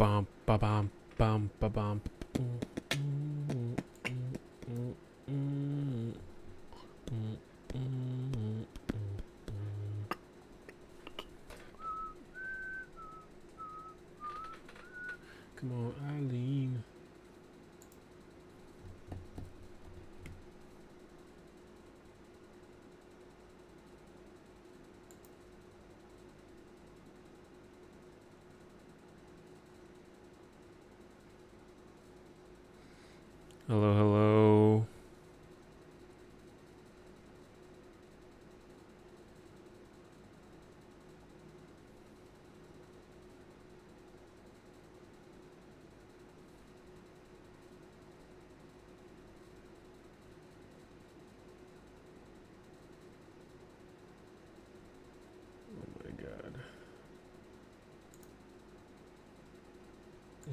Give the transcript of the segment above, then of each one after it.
bum ba bum bum ba bum. Come on, Eileen. Hello, hello.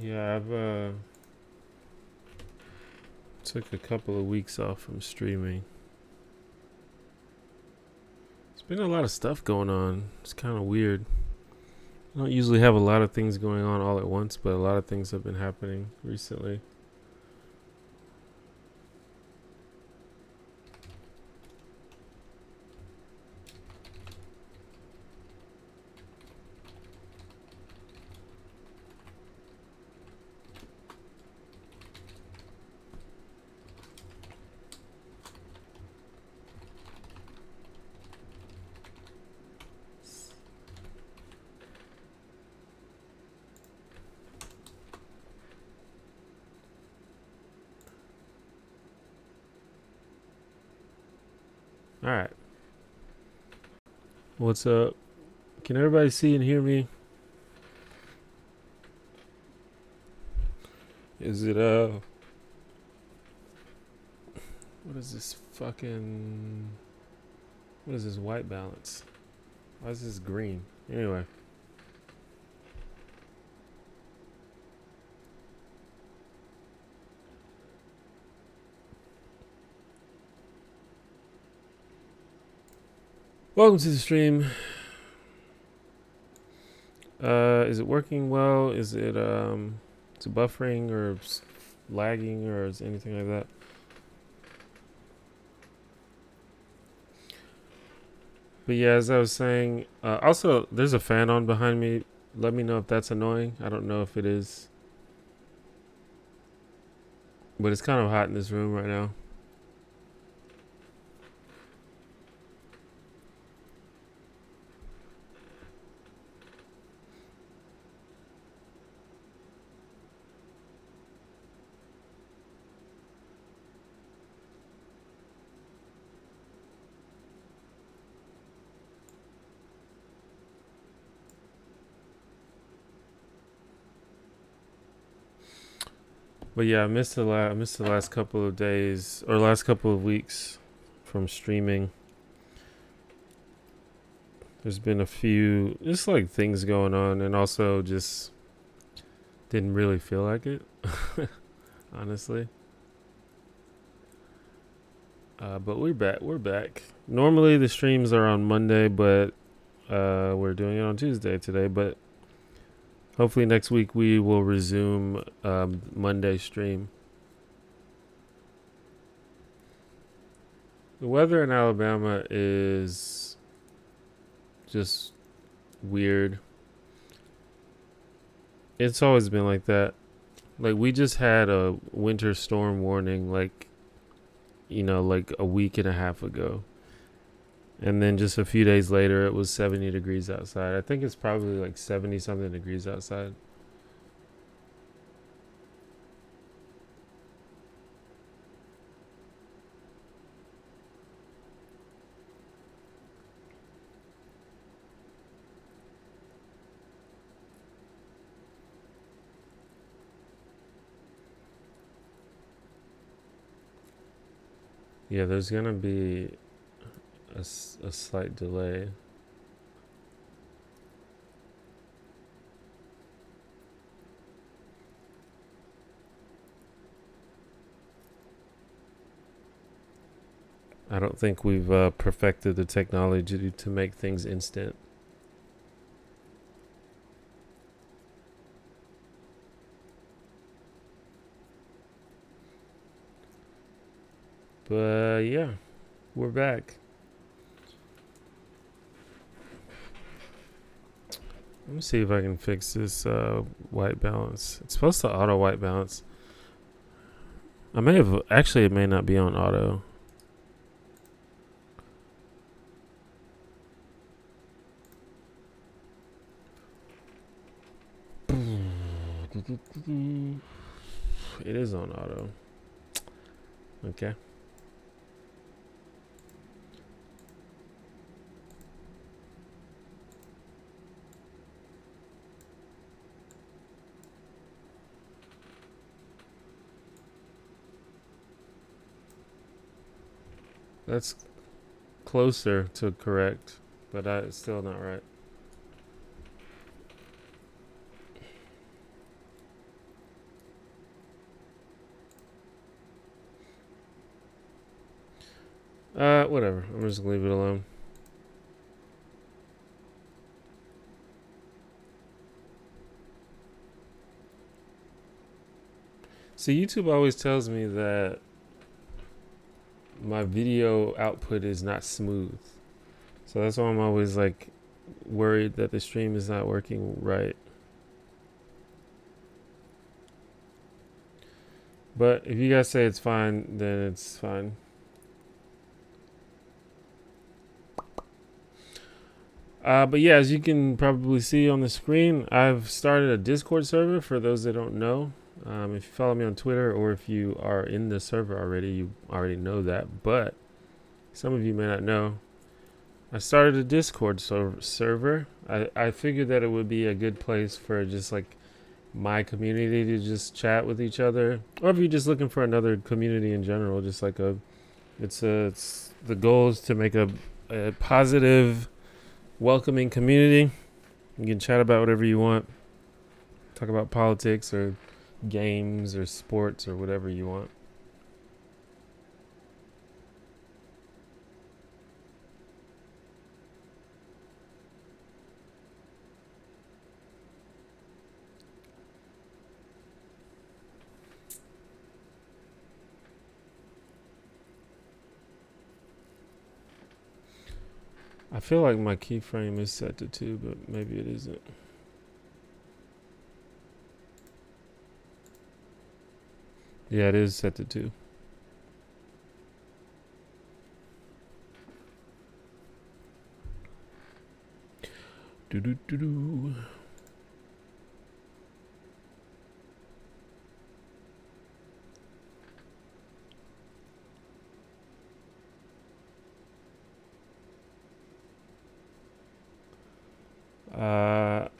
Yeah, I've took a couple of weeks off from streaming. There's been a lot of stuff going on. It's kind of weird. I don't usually have a lot of things going on all at once, but a lot of things have been happening recently. All right. What's up? Can everybody see and hear me? Is it what is this fucking, what is this white balance? Why is this green? Anyway. Welcome to the stream. Is it working well? Is it buffering or lagging or is anything like that? But yeah, as I was saying, also there's a fan on behind me. Let me know if that's annoying. I don't know if it is, but it's kind of hot in this room right now. But yeah, I missed the last couple of days or last couple of weeks from streaming. There's been a few just like things going on, and also just didn't really feel like it, honestly. But we're back. We're back. Normally the streams are on Monday, but we're doing it on Tuesday today. But hopefully next week we will resume Monday stream. The weather in Alabama is just weird. It's always been like that. Like we just had a winter storm warning like, you know, like a week and a half ago. And then just a few days later, it was 70 degrees outside. I think it's probably like 70 something degrees outside. Yeah, there's gonna be a slight delay. I don't think we've perfected the technology to make things instant. But yeah, we're back. Let me see if I can fix this white balance. It's supposed to auto white balance. I may have, actually it may not be on auto. It is on auto. Okay. That's closer to correct, but it's still not right. Whatever. I'm just gonna leave it alone. So YouTube always tells me that my video output is not smooth. So that's why I'm always like worried that the stream is not working right. But if you guys say it's fine, then it's fine. But yeah, as you can probably see on the screen, I've started a Discord server for those that don't know. If you follow me on Twitter or if you are in the server already, you already know that. But some of you may not know. I started a Discord server. I figured that it would be a good place for just like my community to just chat with each other. Or if you're just looking for another community in general, just like it's the goal is to make a positive, welcoming community. You can chat about whatever you want. Talk about politics or games or sports or whatever you want. I feel like my keyframe is set to 2, but maybe it isn't. Yeah, it is set to 2. Do.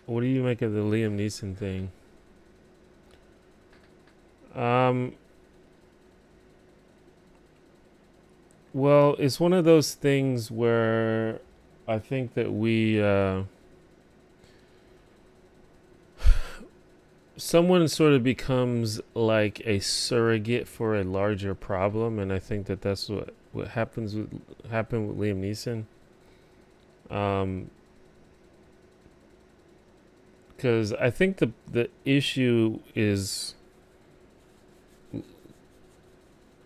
What do you make of the Liam Neeson thing? Well, it's one of those things where I think that someone sort of becomes like a surrogate for a larger problem, and I think that that's what happened with Liam Neeson. Because I think the issue is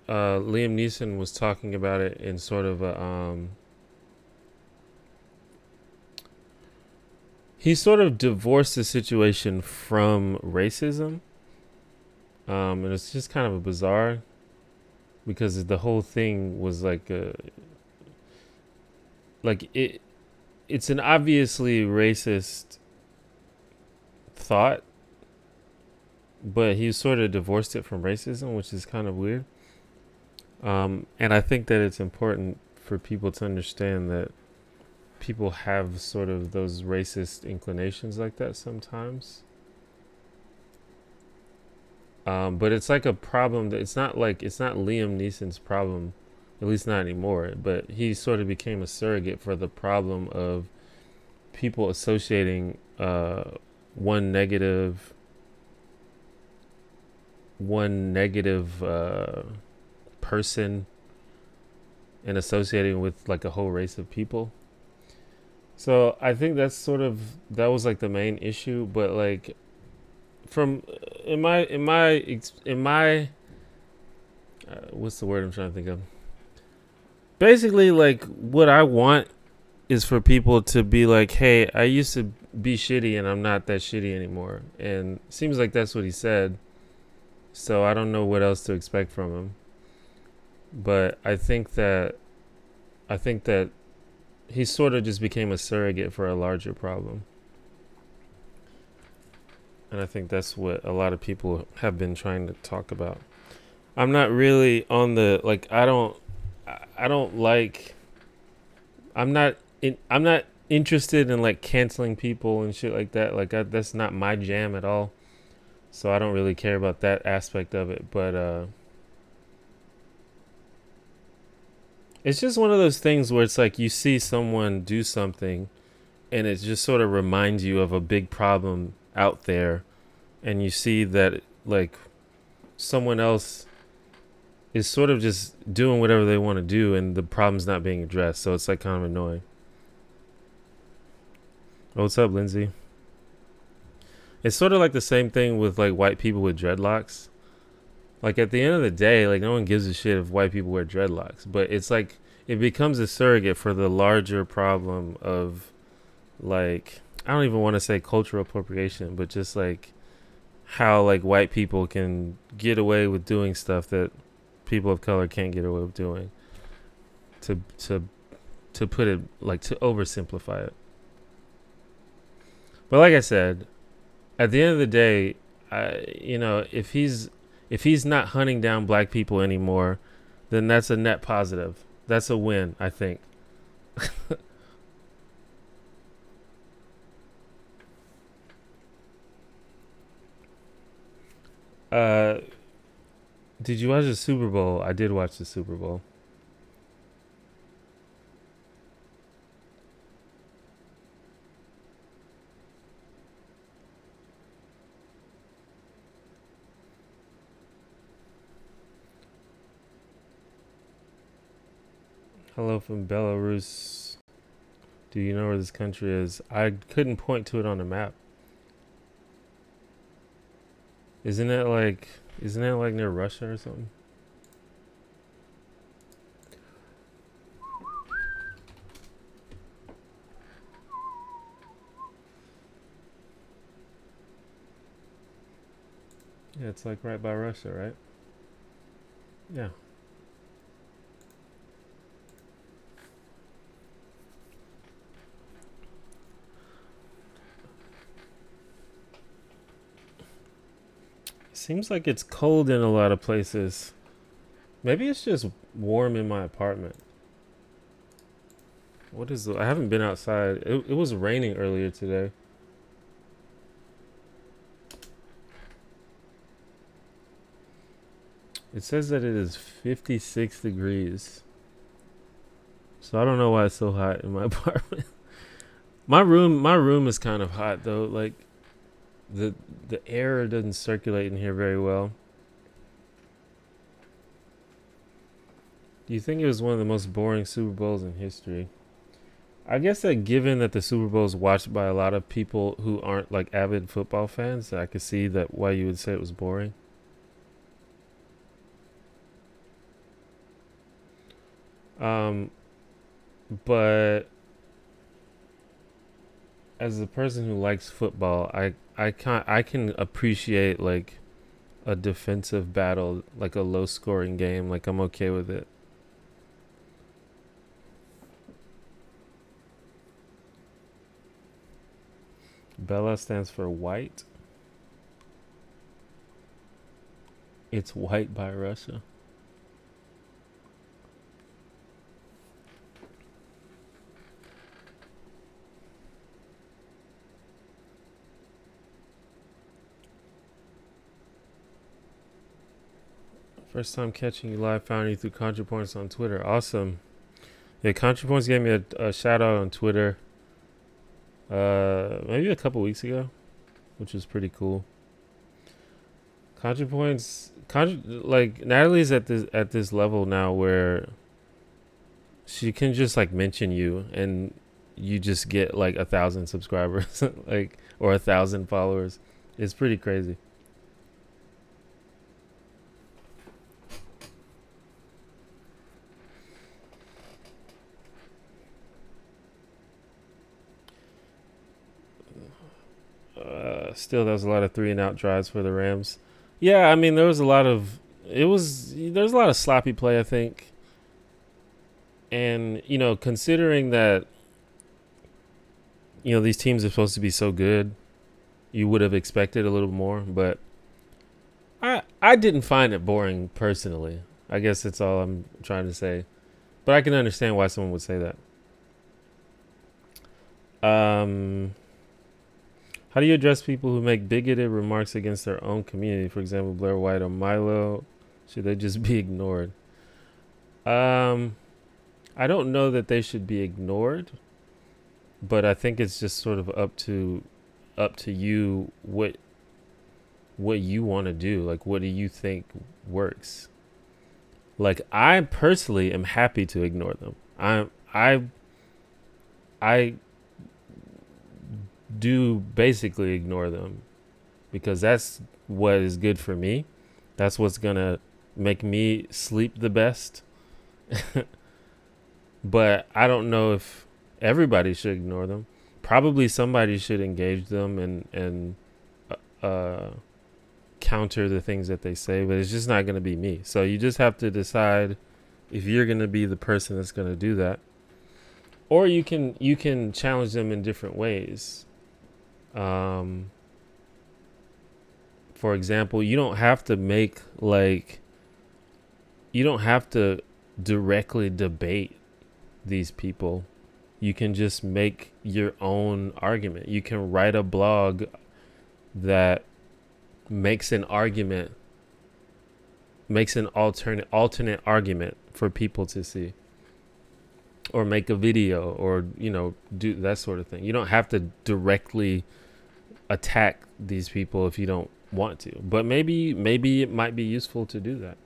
Liam Neeson was talking about it in sort of a he sort of divorced the situation from racism, and it's just kind of bizarre because the whole thing was like it's an obviously racist thought, but he sort of divorced it from racism, which is kind of weird. And I think that it's important for people to understand that people have sort of those racist inclinations like that sometimes. But it's like a problem that it's not Liam Neeson's problem, at least not anymore, but he sort of became a surrogate for the problem of people associating one negative person and associating with like a whole race of people. So I think that was like the main issue, but like from in my what's the word I'm trying to think of? basically, like, what I want is for people to be like, hey, I used to be shitty and I'm not that shitty anymore. And it seems like that's what he said. So I don't know what else to expect from him. But I think that he sort of just became a surrogate for a larger problem. And I think that's what a lot of people have been trying to talk about. I'm not really on the, like, I don't like, I'm not interested in like canceling people and shit like that. Like, that's not my jam at all. So I don't really care about that aspect of it. But it's just one of those things where it's like you see someone do something and it just sort of reminds you of a big problem out there, and you see that like someone else is sort of just doing whatever they want to do and the problem's not being addressed. So it's like kind of annoying. Oh, what's up, Lindsay? It's sort of like the same thing with like white people with dreadlocks. Like at the end of the day, like no one gives a shit if white people wear dreadlocks, but it's like it becomes a surrogate for the larger problem of like, I don't even want to say cultural appropriation, but just like how like white people can get away with doing stuff that people of color can't get away with doing. To put it like, to oversimplify it. But like I said, at the end of the day, you know, if he's not hunting down black people anymore, then that's a net positive. That's a win, I think. Did you watch the Super Bowl? I did watch the Super Bowl. Hello from Belarus. Do you know where this country is? I couldn't point to it on the map. Isn't it like near Russia or something? Yeah, it's like right by Russia, right? Yeah. Seems like it's cold in a lot of places. Maybe it's just warm in my apartment. What is I haven't been outside. It was raining earlier today. It says that it is 56 degrees. So I don't know why it's so hot in my apartment. My room is kind of hot though. Like the air doesn't circulate in here very well. Do you think it was one of the most boring Super Bowls in history? I guess that given that the Super Bowl is watched by a lot of people who aren't like avid football fans, I could see that why you would say it was boring. But as a person who likes football, I can appreciate like a defensive battle, like a low scoring game. Like I'm okay with it. Bella stands for white. It's white by Russia. First time catching you live, found you through ContraPoints on Twitter. Awesome. Yeah, ContraPoints gave me a shout out on Twitter. Maybe a couple weeks ago, which was pretty cool. ContraPoints, like Natalie's at this level now where she can just like mention you and you just get like 1,000 subscribers, like, or 1,000 followers. It's pretty crazy. Still, there was a lot of 3-and-out drives for the Rams. Yeah, I mean, there was a lot of there's a lot of sloppy play, I think. And, considering that, these teams are supposed to be so good, you would have expected a little more, but I didn't find it boring personally. I guess that's all I'm trying to say. But I can understand why someone would say that. How do you address people who make bigoted remarks against their own community? For example, Blair White or Milo. Should they just be ignored? I don't know that they should be ignored, but I think it's just sort of up to you what you want to do. Like, what do you think works? Like, I personally am happy to ignore them. I do basically ignore them because that's what is good for me. That's what's gonna make me sleep the best. But I don't know if everybody should ignore them. Probably somebody should engage them and counter the things that they say, but it's just not going to be me. So you just have to decide if you're going to be the person that's going to do that, or you can challenge them in different ways. For example, you don't have to directly debate these people. You can just make your own argument. You can write a blog that makes an alternate argument for people to see, or make a video, or do that sort of thing. You don't have to directly attack these people if you don't want to, but maybe it might be useful to do that.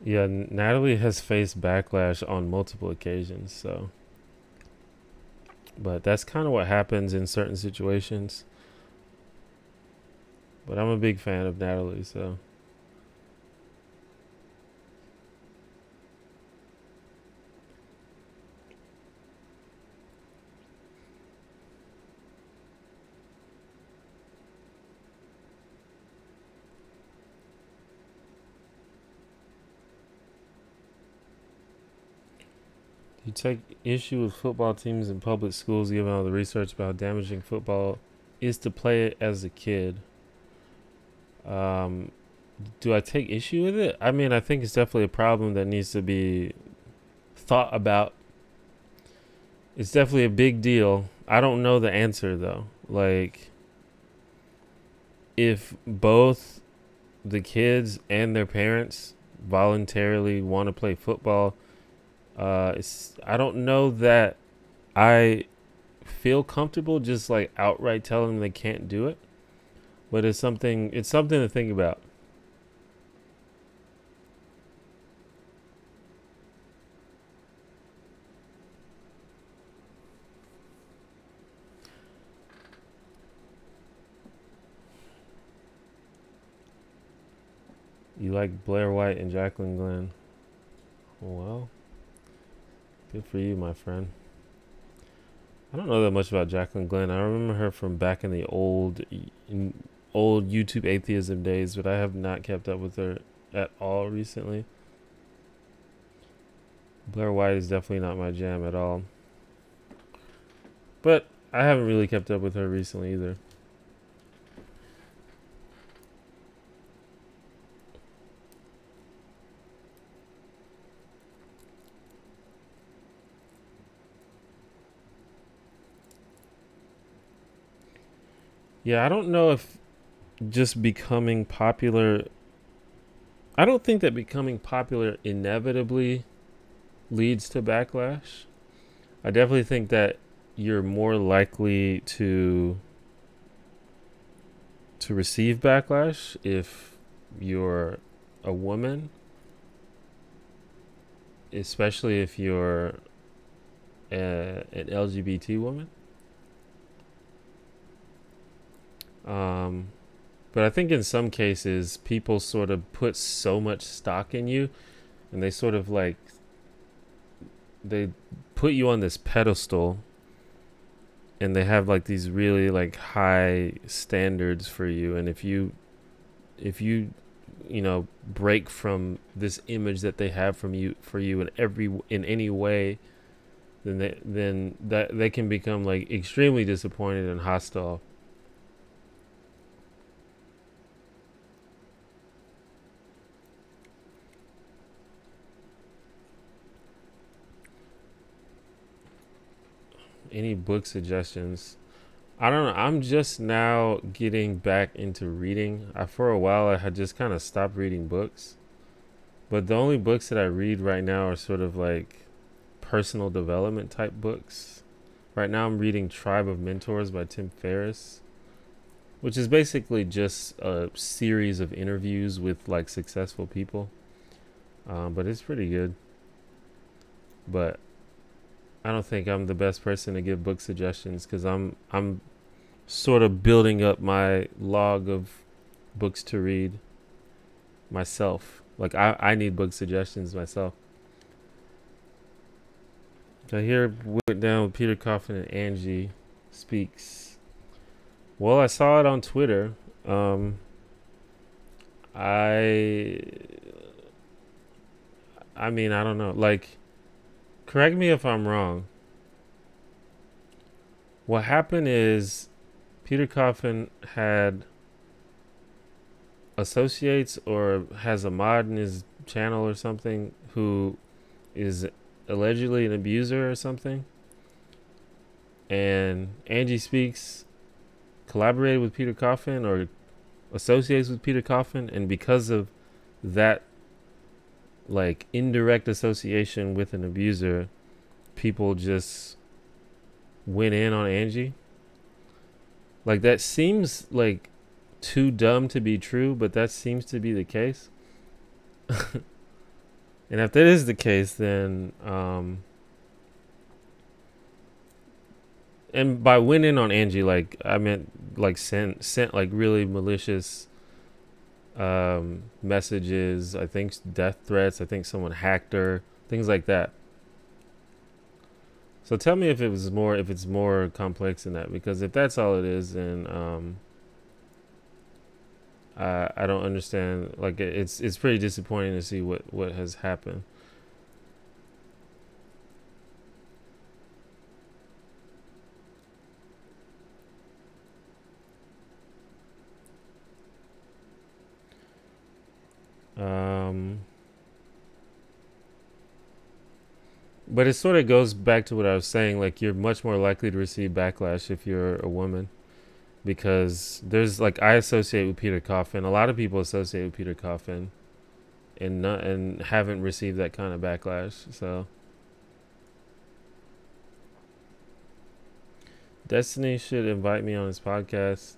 Yeah, Natalie has faced backlash on multiple occasions, so. But that's kind of what happens in certain situations. But I'm a big fan of Natalie, so. You take issue with football teams in public schools given all the research about how damaging football is to play it as a kid. Do I take issue with it? I mean, I think it's definitely a problem that needs to be thought about. It's definitely a big deal. I don't know the answer, though. Like, if both the kids and their parents voluntarily want to play football, I don't know that I feel comfortable just like outright telling them they can't do it, but it's something to think about. You like Blair White and Jacqueline Glenn? Well, good for you, my friend. I don't know that much about Jacqueline Glenn. I remember her from back in the old YouTube atheism days, but I have not kept up with her at all recently. Blair White is definitely not my jam at all. But I haven't really kept up with her recently either. Yeah, I don't know if just becoming popular... I don't think that becoming popular inevitably leads to backlash. I definitely think that you're more likely to receive backlash if you're a woman, especially if you're an LGBT woman. But I think in some cases, people sort of put so much stock in you, and they sort of like they put you on this pedestal, and they have like these really like high standards for you. And if you break from this image that they have from you for you in any way, then that they can become like extremely disappointed and hostile. Any book suggestions? I don't know. I'm just now getting back into reading. For a while, I had just kind of stopped reading books. But the only books that I read right now are sort of like personal development type books. Right now, I'm reading Tribe of Mentors by Tim Ferriss, which is basically just a series of interviews with like successful people. But it's pretty good. But I don't think I'm the best person to give book suggestions because I'm sort of building up my log of books to read myself. Like I need book suggestions myself. I hear went down with Peter Coffin and Angie Speaks. Well, I saw it on Twitter. I mean, I don't know. Like, correct me if I'm wrong. What happened is Peter Coffin had associates or has a mod in his channel or something who is allegedly an abuser or something. And Angie Speaks collaborated with Peter Coffin or associates with Peter Coffin, and because of that like indirect association with an abuser, people just went in on Angie. Like, that seems like too dumb to be true, but that seems to be the case. And if that is the case, then and by went in on Angie, like I meant like sent like really malicious messages, I think death threats, I think someone hacked her, things like that. So tell me if it's more complex than that, because if that's all it is, then I don't understand. Like, it's pretty disappointing to see what has happened. But it sort of goes back to what I was saying. Like, you're much more likely to receive backlash if you're a woman, because there's like, I associate with Peter Coffin. A lot of people associate with Peter Coffin, and haven't received that kind of backlash. So Destiny should invite me on his podcast.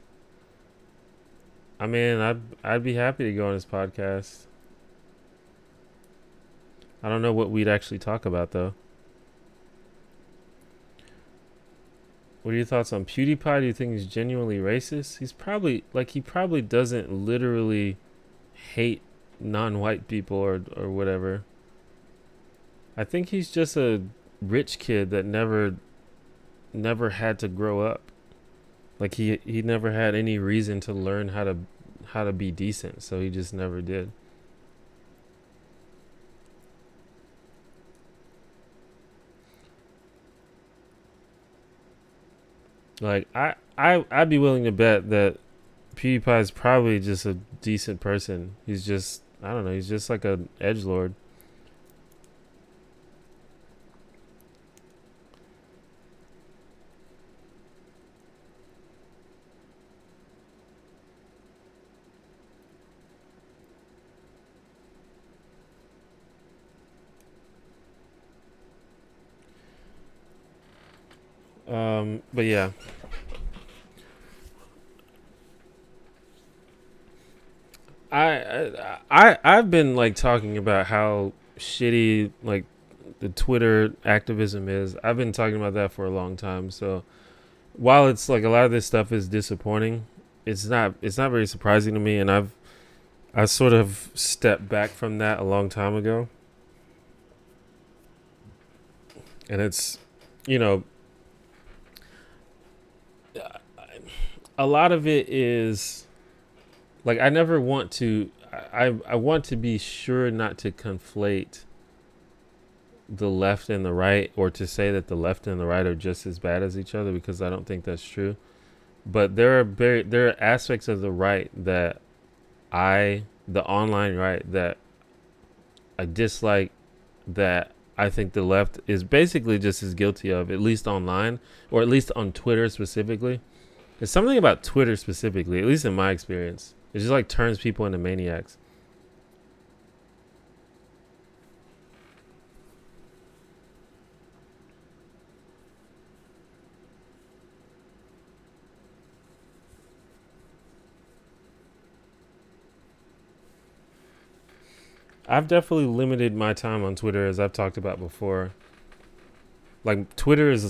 I mean, I'd be happy to go on his podcast. I don't know what we'd actually talk about though. What are your thoughts on PewDiePie? Do you think he's genuinely racist? He's probably he probably doesn't literally hate non-white people or whatever. I think he's just a rich kid that never had to grow up. Like, he never had any reason to learn how to be decent, so he just never did. Like, I'd be willing to bet that PewDiePie is probably just a decent person. He's just, I don't know, he's just like an edgelord. But yeah. I've been like talking about how shitty like the Twitter activism is. I've been talking about that for a long time. So while it's like a lot of this stuff is disappointing, it's not very surprising to me, and I sort of stepped back from that a long time ago. And it's, you know, a lot of it is like I never want to I want to be sure not to conflate the left and the right, or to say that the left and the right are just as bad as each other, because I don't think that's true. But there are aspects of the right that the online right, that I dislike, that I think the left is basically just as guilty of, at least online, or at least on Twitter specifically. There's something about Twitter specifically, at least in my experience, it just like turns people into maniacs. I've definitely limited my time on Twitter, as I've talked about before. Like Twitter is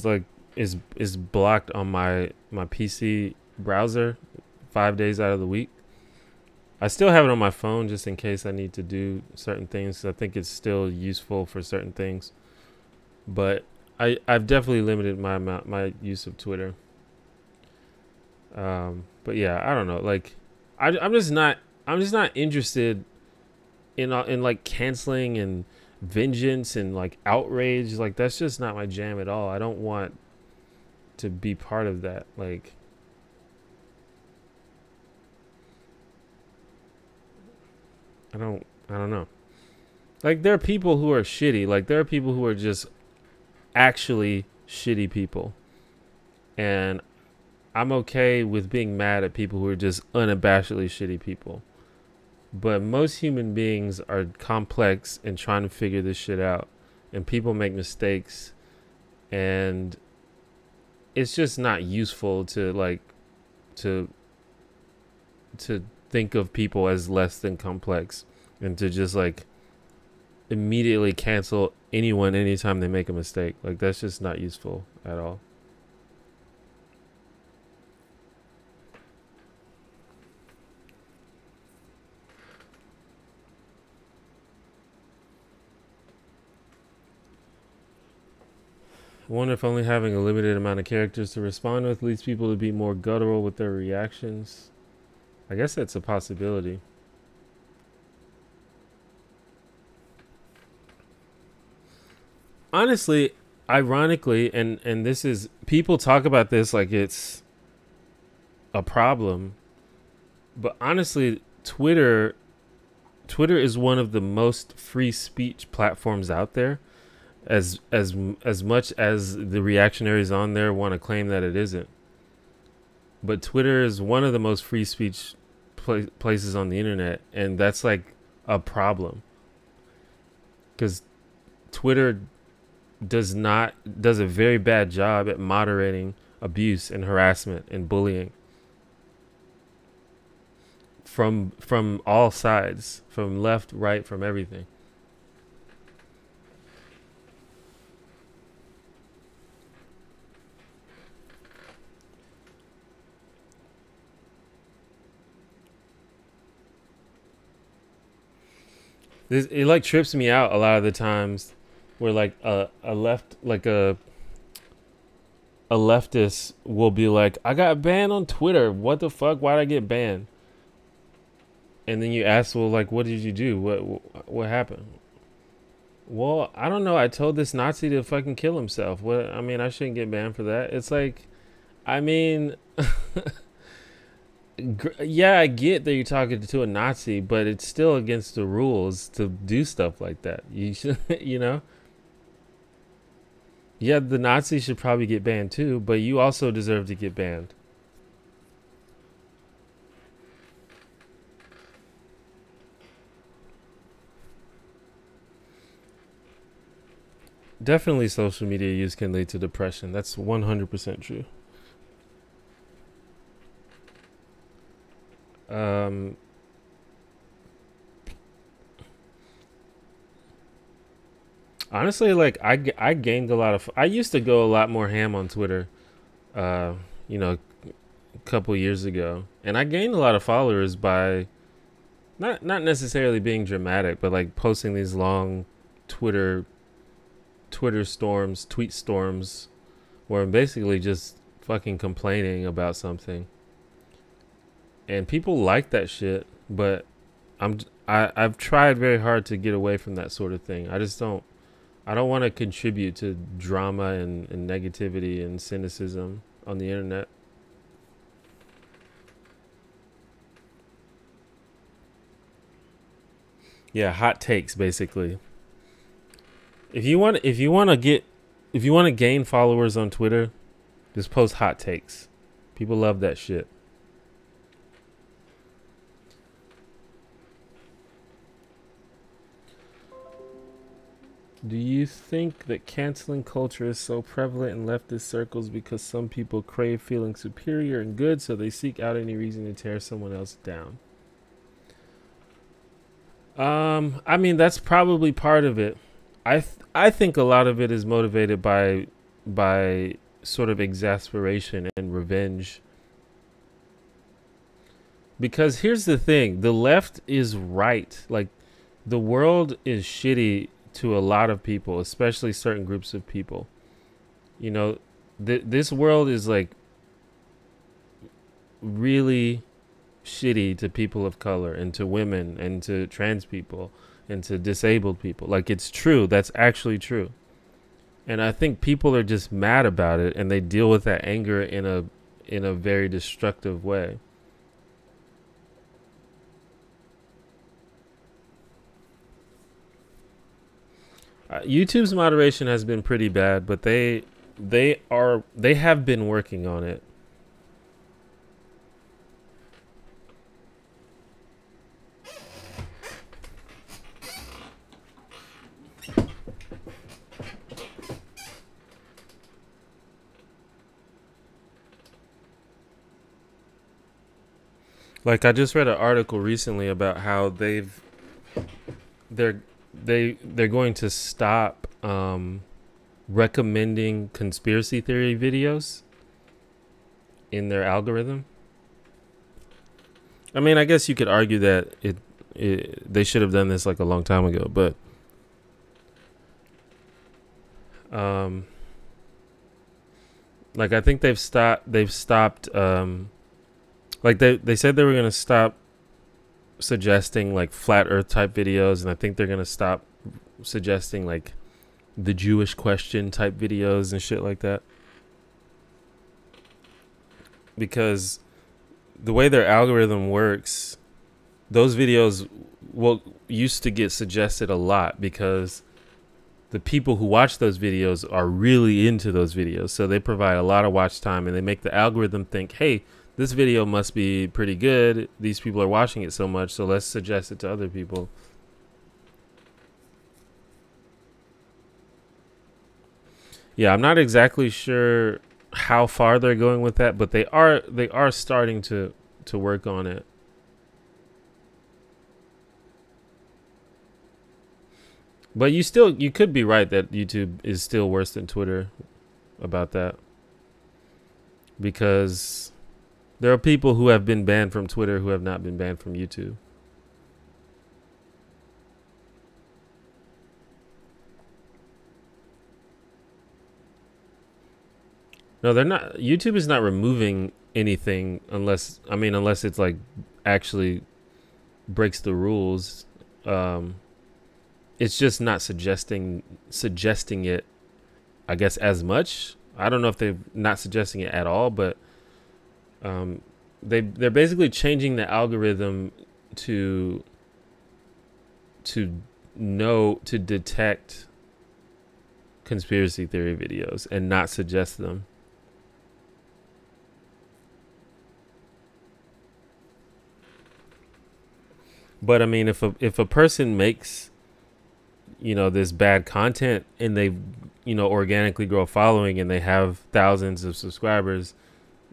blocked on my PC browser 5 days out of the week. I still have it on my phone just in case I need to do certain things. I think it's still useful for certain things. But I've definitely limited my use of Twitter. But yeah, I don't know. Like I'm just not interested in like canceling and vengeance and like outrage. Like that's just not my jam at all. I don't want to be part of that. Like I don't know. Like there are people who are shitty. Like there are people who are just actually shitty people. And I'm okay with being mad at people who are just unabashedly shitty people. But most human beings are complex and trying to figure this shit out. And people make mistakes. And it's just not useful to like to think of people as less than complex, and to just like immediately cancel anyone anytime they make a mistake. Like that's just not useful at all. I wonder if only having a limited amount of characters to respond with leads people to be more guttural with their reactions. I guess that's a possibility. Honestly, ironically, and this is, people talk about this like it's a problem, but honestly, Twitter is one of the most free speech platforms out there. As much as the reactionaries on there want to claim that it isn't, but Twitter is one of the most free speech places on the internet, and that's like a problem, because Twitter does a very bad job at moderating abuse and harassment and bullying from all sides, from left, right, from everything. It like trips me out a lot of the times where like a leftist will be like, I got banned on Twitter. What the fuck? Why'd I get banned? And then you ask, well, like, what did you do? What happened? Well, I don't know. I told this Nazi to fucking kill himself. What? I mean, I shouldn't get banned for that. It's like, I mean, yeah, I get that you're talking to a Nazi, but it's still against the rules to do stuff like that. You should, you know? Yeah, the Nazis should probably get banned too, but you also deserve to get banned. Definitely social media use can lead to depression. That's 100% true. Honestly, like I gained a lot of. I used to go a lot more ham on Twitter. Uh, you know, a couple years ago, and I gained a lot of followers by not necessarily being dramatic, but like posting these long Twitter storms, tweet storms, where I'm basically just fucking complaining about something, and people like that shit. But I've tried very hard to get away from that sort of thing. I don't want to contribute to drama and negativity and cynicism on the internet. Yeah, hot takes basically. If you want to gain followers on Twitter, just post hot takes. People love that shit. Do you think that canceling culture is so prevalent in leftist circles because some people crave feeling superior and good, so they seek out any reason to tear someone else down? I mean that's probably part of it. I think a lot of it is motivated by sort of exasperation and revenge. Because here's the thing, the left is right. Like the world is shitty to a lot of people, especially certain groups of people. You know, this world is like really shitty to people of color and to women and to trans people and to disabled people. Like it's true. That's actually true. And I think people are just mad about it and they deal with that anger in a very destructive way. YouTube's moderation has been pretty bad, but they have been working on it. Like I just read an article recently about how they're they're going to stop recommending conspiracy theory videos in their algorithm. I mean, I guess you could argue that they should have done this like a long time ago, but like I think they've stopped like they said they were going to stop suggesting like flat earth type videos, and I think they're going to stop suggesting like the Jewish question type videos and shit like that, because the way their algorithm works, those videos used to get suggested a lot because the people who watch those videos are really into those videos, so they provide a lot of watch time and they make the algorithm think, hey, this video must be pretty good, these people are watching it so much, so let's suggest it to other people. Yeah, I'm not exactly sure how far they're going with that, but they are starting to work on it. But you could be right that YouTube is still worse than Twitter about that, because there are people who have been banned from Twitter who have not been banned from YouTube. No, they're not. YouTube is not removing anything unless it's like actually breaks the rules. It's just not suggesting it, I guess, as much. I don't know if they're not suggesting it at all, but they're basically changing the algorithm to detect conspiracy theory videos and not suggest them. But I mean, if a person makes, this bad content and they, organically grow a following and they have thousands of subscribers,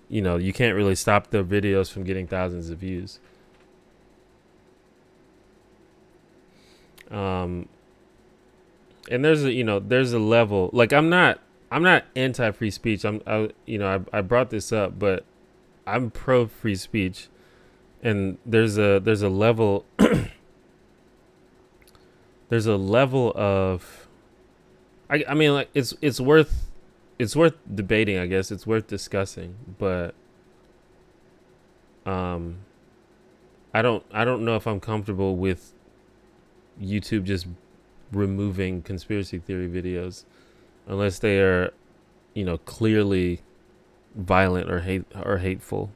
you can't really stop the videos from getting thousands of views. And there's a, there's a level, like I'm not anti free speech. I brought this up, but I'm pro free speech. And there's a level there's a level of, I mean, like, it's worth debating, I guess. It's worth discussing, but um I don't know if I'm comfortable with YouTube just removing conspiracy theory videos unless they are, clearly violent or hateful.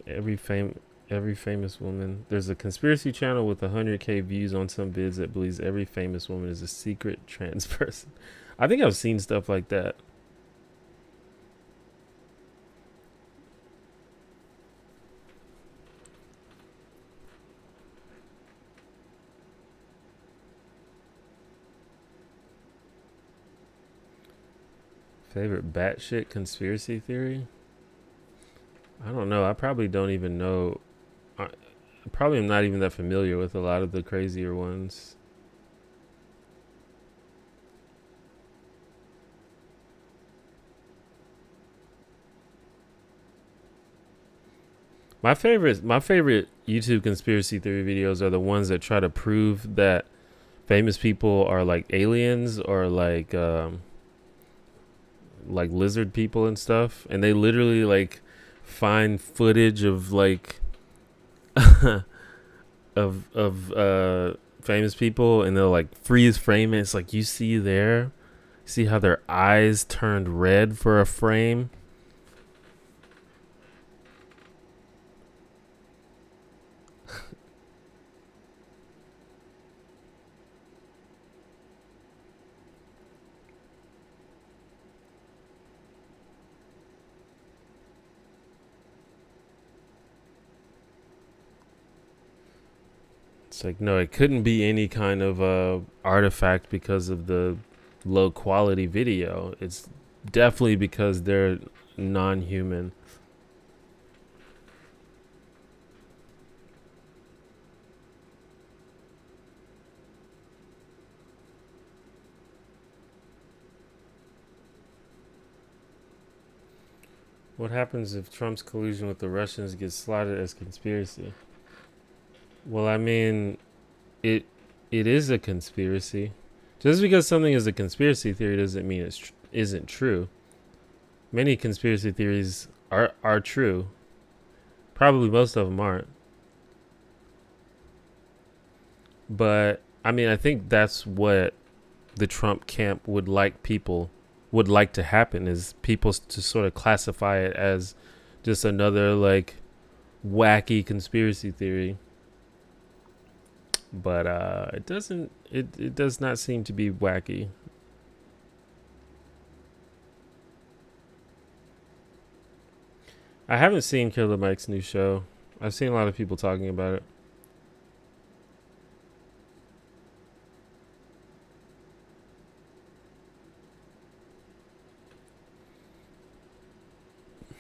Every fame every famous woman. There's a conspiracy channel with 100K views on some vids that believes every famous woman is a secret trans person. I think I've seen stuff like that. Favorite batshit conspiracy theory? I don't know. I probably don't even know. I probably am not even that familiar with a lot of the crazier ones. My favorite YouTube conspiracy theory videos are the ones that try to prove that famous people are like aliens or like lizard people and stuff, and they literally like find footage of like of famous people, and they'll like freeze frame it. It's like, you see there, see how their eyes turned red for a frame. It's like, no, it couldn't be any kind of artifact because of the low quality video. It's definitely because they're non-human. What happens if Trump's collusion with the Russians gets slotted as conspiracy? Well, I mean, it it is a conspiracy. Just because something is a conspiracy theory doesn't mean isn't true. Many conspiracy theories are true. Probably most of them aren't. But I mean, I think that's what the Trump camp would like to happen, is people to sort of classify it as just another like wacky conspiracy theory. But it doesn't it does not seem to be wacky. I haven't seen Killer Mike's new show. I've seen a lot of people talking about it.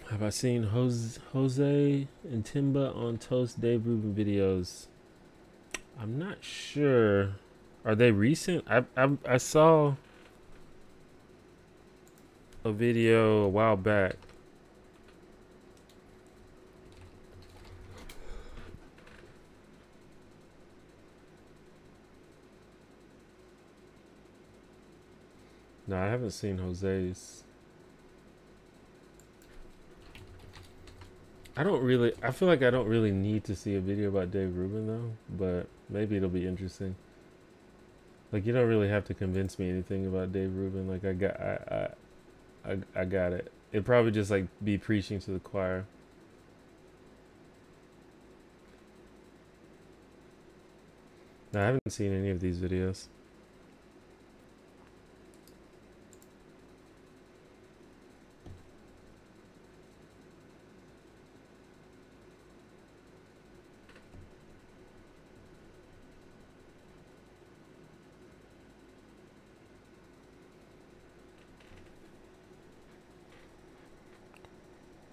Have I seen Jose and Timba on Toast Dave Rubin videos? I'm not sure. Are they recent? I saw a video a while back. No, I haven't seen Jose's. I feel like I don't really need to see a video about Dave Rubin though, but maybe it'll be interesting. Like, you don't really have to convince me anything about Dave Rubin. Like, I got it. It'd probably just like be preaching to the choir. No, I haven't seen any of these videos.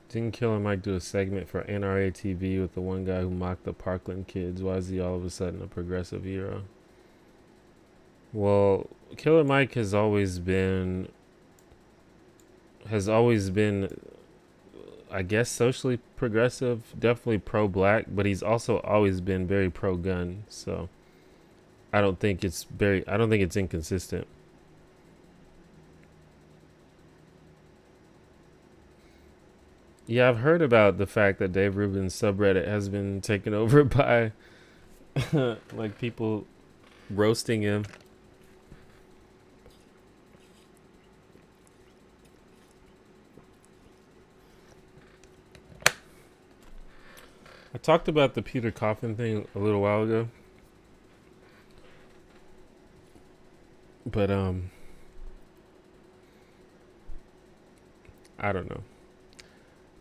Didn't Killer Mike do a segment for NRA TV with the one guy who mocked the Parkland kids? Why is he all of a sudden a progressive hero? Well, Killer Mike has always been, I guess, socially progressive, definitely pro-black, but he's also always been very pro-gun. So I don't think it's inconsistent. Yeah, I've heard about the fact that Dave Rubin's subreddit has been taken over by like people roasting him. I talked about the Peter Coffin thing a little while ago. But I don't know.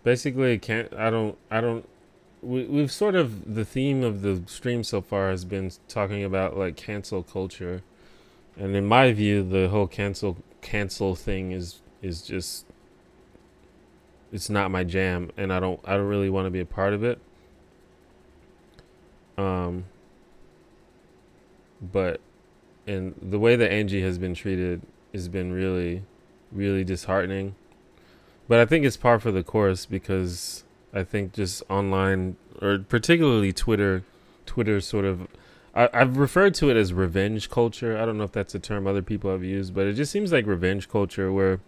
Basically, we've sort of, the theme of the stream so far has been talking about like cancel culture. And in my view, the whole cancel thing is just, it's not my jam, and I don't really want to be a part of it. But and the way that Angie has been treated has been really, really disheartening. But I think it's par for the course, because I think just online, or particularly Twitter sort of, I've referred to it as revenge culture. I don't know if that's a term other people have used, but it just seems like revenge culture, where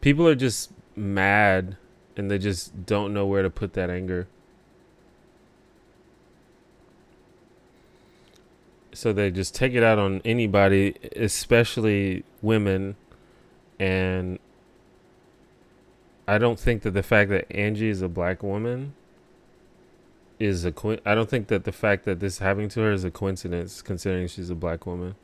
people are just mad and they just don't know where to put that anger. So they just take it out on anybody, especially women. And I don't think that the fact that Angie is a black woman is I don't think that the fact that this is happening to her is a coincidence, considering she's a black woman.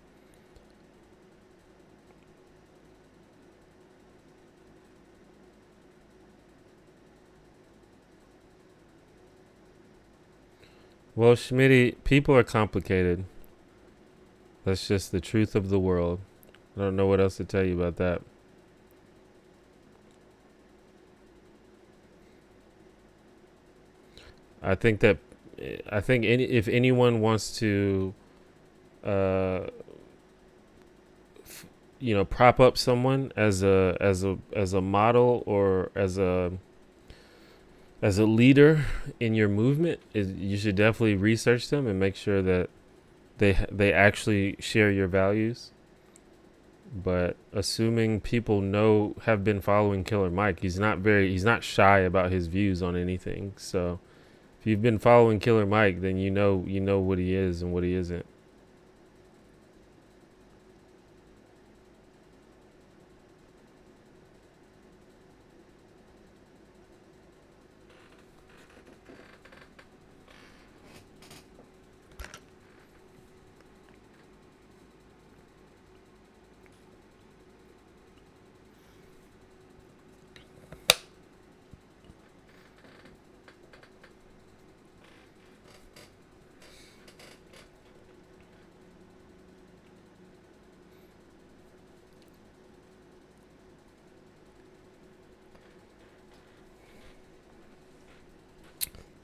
Well, Schmitty, people are complicated. That's just the truth of the world. I don't know what else to tell you about that. I think if anyone wants to, prop up someone as a model, or as a leader in your movement, you should definitely research them and make sure that they actually share your values. But assuming people have been following Killer Mike, he's not shy about his views on anything. So if you've been following Killer Mike, then you know what he is and what he isn't.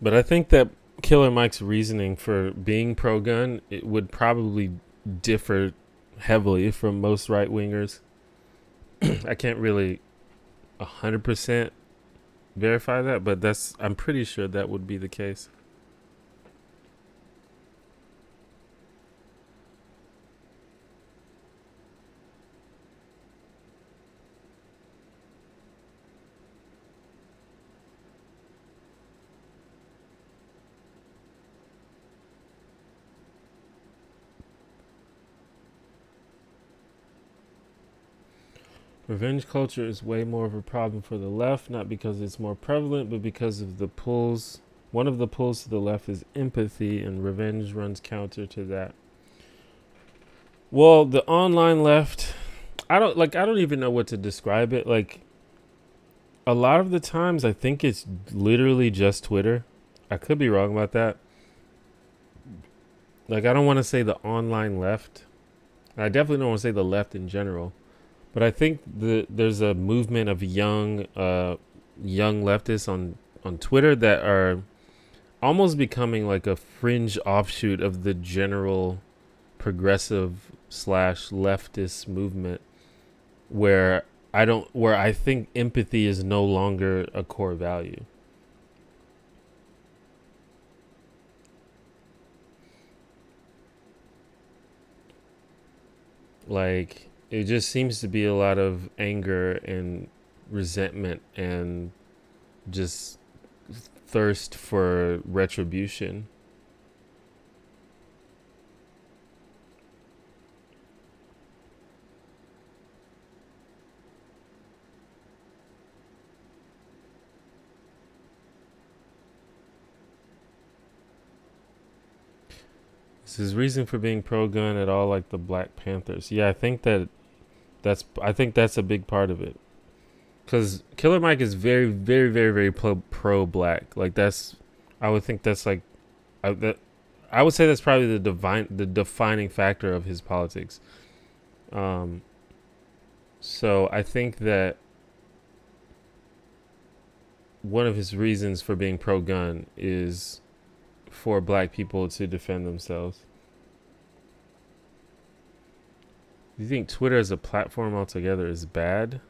But I think that Killer Mike's reasoning for being pro-gun, it would probably differ heavily from most right-wingers. I can't really 100% verify that, but I'm pretty sure that would be the case. Revenge culture is way more of a problem for the left, not because it's more prevalent, but because of the pulls. One of the pulls to the left is empathy, and revenge runs counter to that. Well, the online left, I don't even know what to describe it. Like, a lot of the times I think it's literally just Twitter. I could be wrong about that. Like, I don't want to say the online left. I definitely don't want to say the left in general. But I think there's a movement of young young leftists on Twitter that are almost becoming like a fringe offshoot of the general progressive slash leftist movement, where I think empathy is no longer a core value. Like, it just seems to be a lot of anger and resentment and just thirst for retribution. Is his reason for being pro-gun at all like the Black Panthers? Yeah, I think that's a big part of it. Because Killer Mike is very, very, very, very pro-black. Like, I would think that's like, I would say that's probably the defining factor of his politics. So I think that one of his reasons for being pro-gun is for black people to defend themselves. Do you think Twitter as a platform altogether is bad?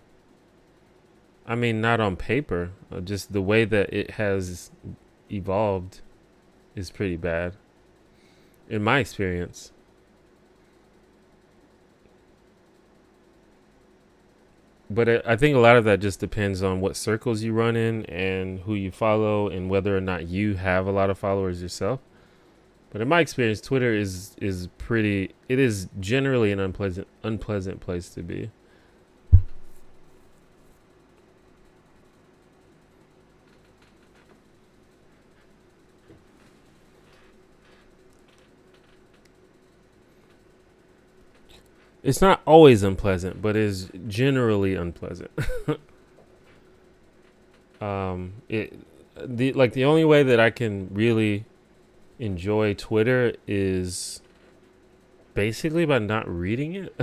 I mean, not on paper. Just the way that it has evolved is pretty bad, in my experience. But I think a lot of that just depends on what circles you run in and who you follow and whether or not you have a lot of followers yourself. But in my experience, Twitter is generally an unpleasant place to be. It's not always unpleasant, but is generally unpleasant. The only way that I can really enjoy Twitter is basically by not reading it.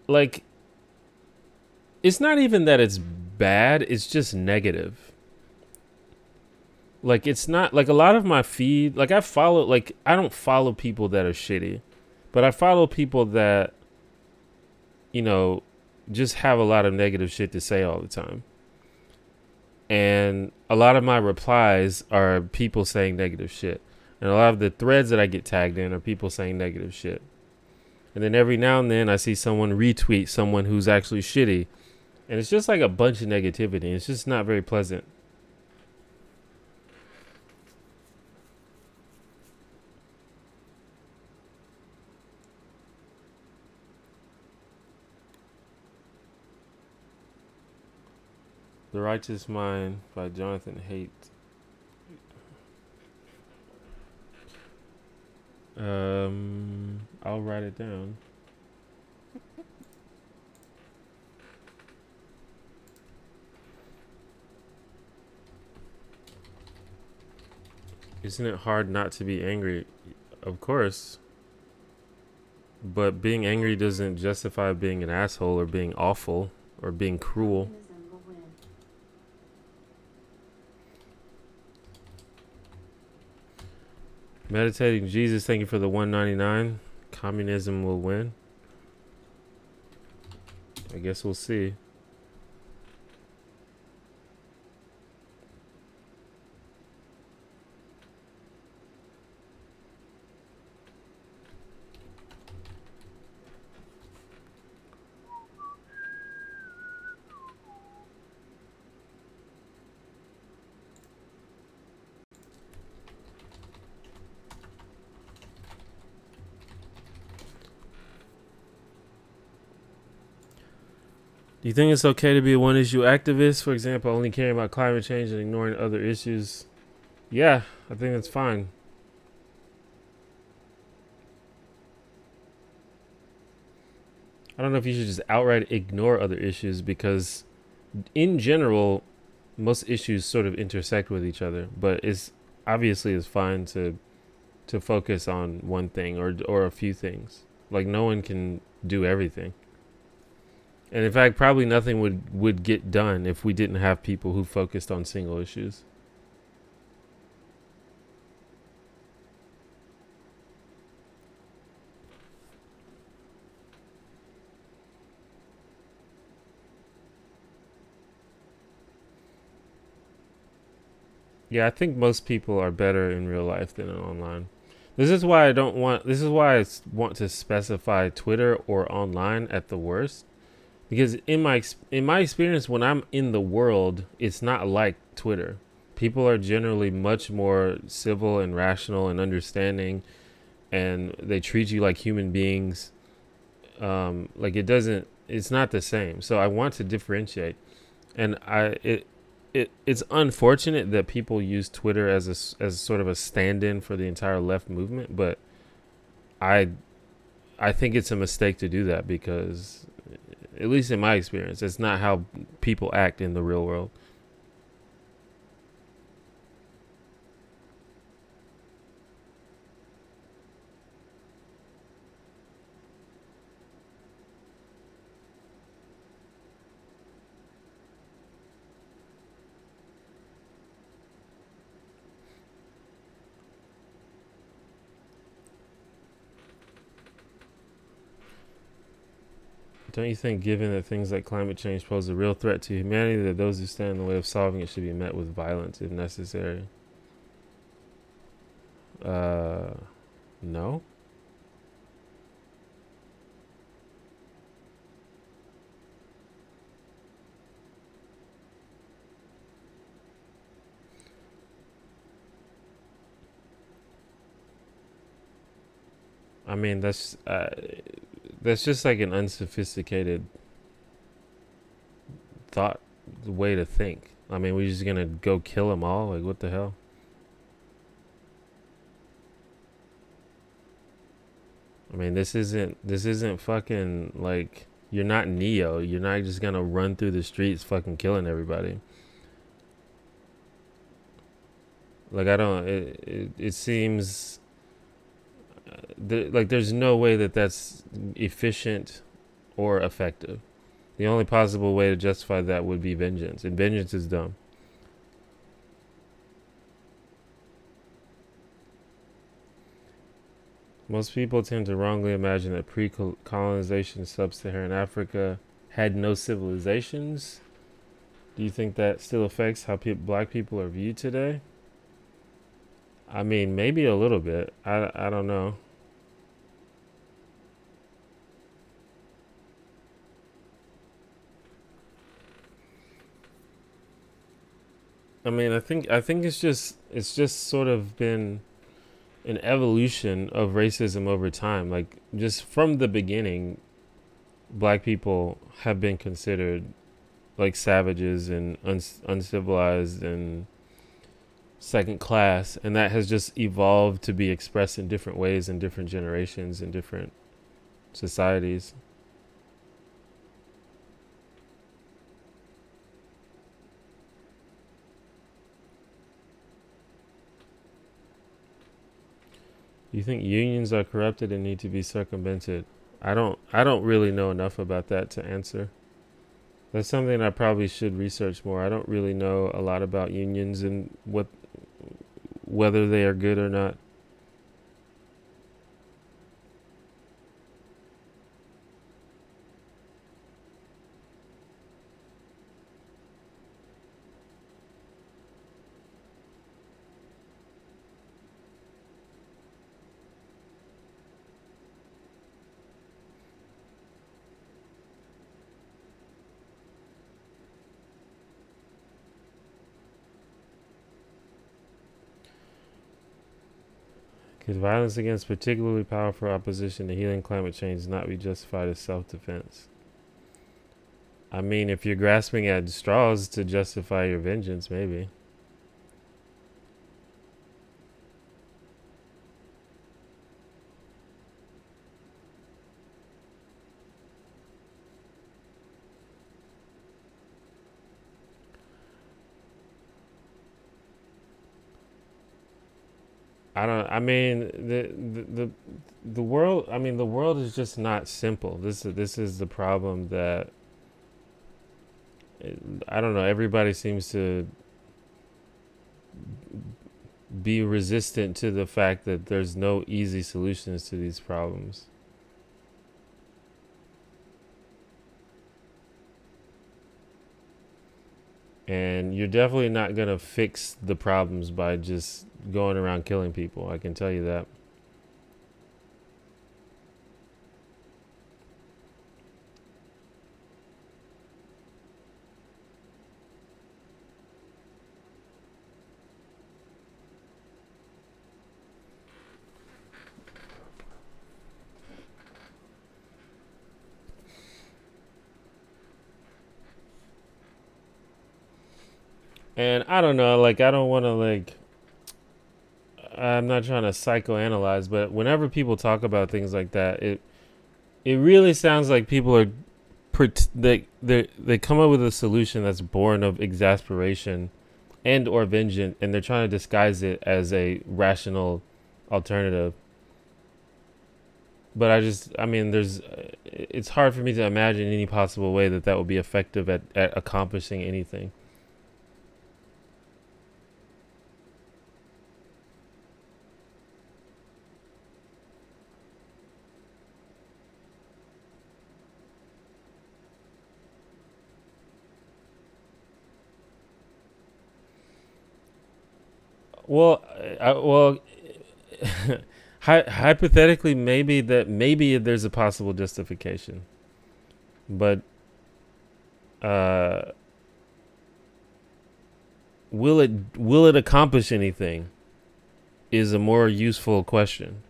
like it's not even that it's bad, it's just negative. Like, it's not like a lot of my feed, like I don't follow people that are shitty, but I follow people that, just have a lot of negative shit to say all the time. And a lot of my replies are people saying negative shit. And a lot of the threads that I get tagged in are people saying negative shit. And then every now and then I see someone retweet someone who's actually shitty. And it's just like a bunch of negativity. It's just not very pleasant. The Righteous Mind by Jonathan Haidt. I'll write it down. Isn't it hard not to be angry? Of course. But being angry doesn't justify being an asshole or being awful or being cruel. Meditating Jesus, thank you for the 199. Communism will win. I guess we'll see. Do you think it's okay to be a one-issue activist, for example, only caring about climate change and ignoring other issues? Yeah, I think that's fine. I don't know if you should just outright ignore other issues, because in general, most issues sort of intersect with each other, but it's fine to focus on one thing or a few things. Like, no one can do everything. And in fact, probably nothing would get done if we didn't have people who focused on single issues. Yeah, I think most people are better in real life than online. This is why I don't want. This is why I want to specify Twitter or online at the worst, because in my experience, when I'm in the world, it's not like Twitter. People are generally much more civil and rational and understanding, and they treat you like human beings. Like it doesn't. It's not the same. So I want to differentiate, and it's unfortunate that people use Twitter as sort of a stand-in for the entire left movement, but I I think it's a mistake to do that because, at least in my experience, it's not how people act in the real world. Don't you think, given that things like climate change pose a real threat to humanity, that those who stand in the way of solving it should be met with violence if necessary? No. I mean, that's just like an unsophisticated thought way to think. I mean, we're just gonna go kill them all? Like, what the hell? I mean, this isn't fucking like, you're not Neo. You're not just gonna run through the streets fucking killing everybody. Like, I don't. It seems like there's no way that that's efficient or effective. The only possible way to justify that would be vengeance, and vengeance is dumb. Most people tend to wrongly imagine that pre-colonization sub-Saharan Africa had no civilizations. Do you think that still affects how black people are viewed today? I mean, maybe a little bit. I don't know. I mean, I think it's just sort of been an evolution of racism over time. Like, just from the beginning, black people have been considered like savages and uncivilized and second class, and that has just evolved to be expressed in different ways in different generations and different societies. Do you think unions are corrupted and need to be circumvented? I don't really know enough about that to answer. That's something I probably should research more. I don't really know a lot about unions and whether they are good or not. Could violence against particularly powerful opposition to healing climate change not be justified as self-defense? I mean, if you're grasping at straws to justify your vengeance, maybe. I don't. I mean, the world. I mean, the world is just not simple. This is the problem that I don't know. Everybody seems to be resistant to the fact that there's no easy solutions to these problems. And you're definitely not going to fix the problems by just going around killing people. I can tell you that. And I don't know, like, I don't want to, like, I'm not trying to psychoanalyze, but whenever people talk about things like that, it really sounds like people are they come up with a solution that's born of exasperation and or vengeance, and they're trying to disguise it as a rational alternative. But I mean, it's hard for me to imagine any possible way that that would be effective at accomplishing anything. Well, hypothetically, maybe there's a possible justification, but uh, will it accomplish anything? Is a more useful question,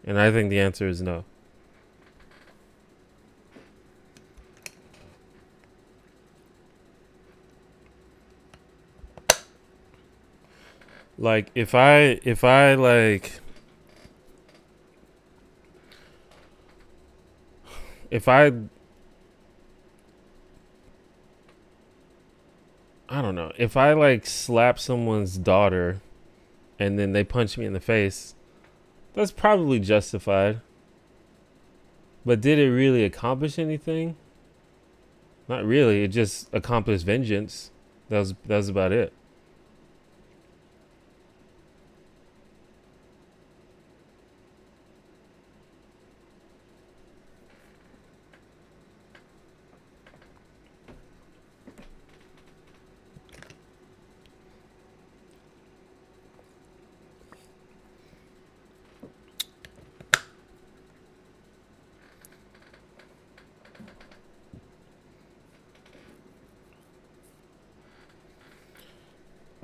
and I think the answer is no. Like if I like if I don't know, if I like slap someone's daughter and then they punch me in the face, that's probably justified. But did it really accomplish anything? Not really. It just accomplished vengeance. That was about it.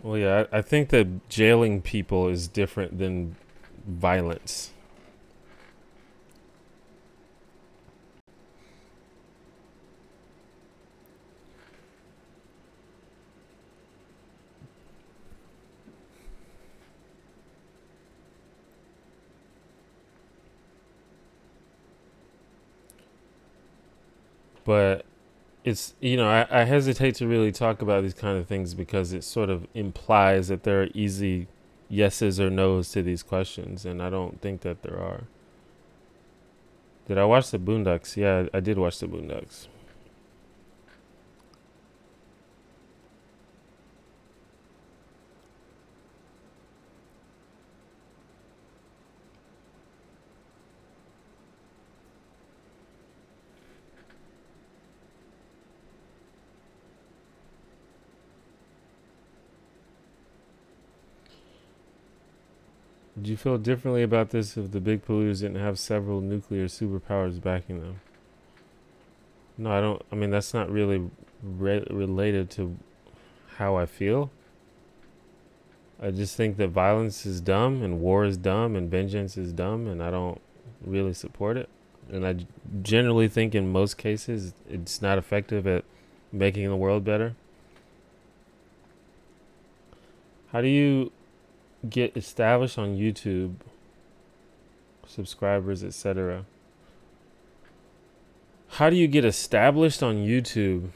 Well, yeah, I think that jailing people is different than violence. But it's, I hesitate to really talk about these kind of things because it sort of implies that there are easy yeses or nos to these questions, and I don't think that there are. Did I watch the Boondocks? Yeah, I did watch the Boondocks. Did you feel differently about this if the big polluters didn't have several nuclear superpowers backing them? No, I don't. I mean, that's not really related to how I feel. I just think that violence is dumb and war is dumb and vengeance is dumb, and I don't really support it. And I generally think in most cases it's not effective at making the world better. How do you get established on YouTube, subscribers, etc.? How do you get established on YouTube?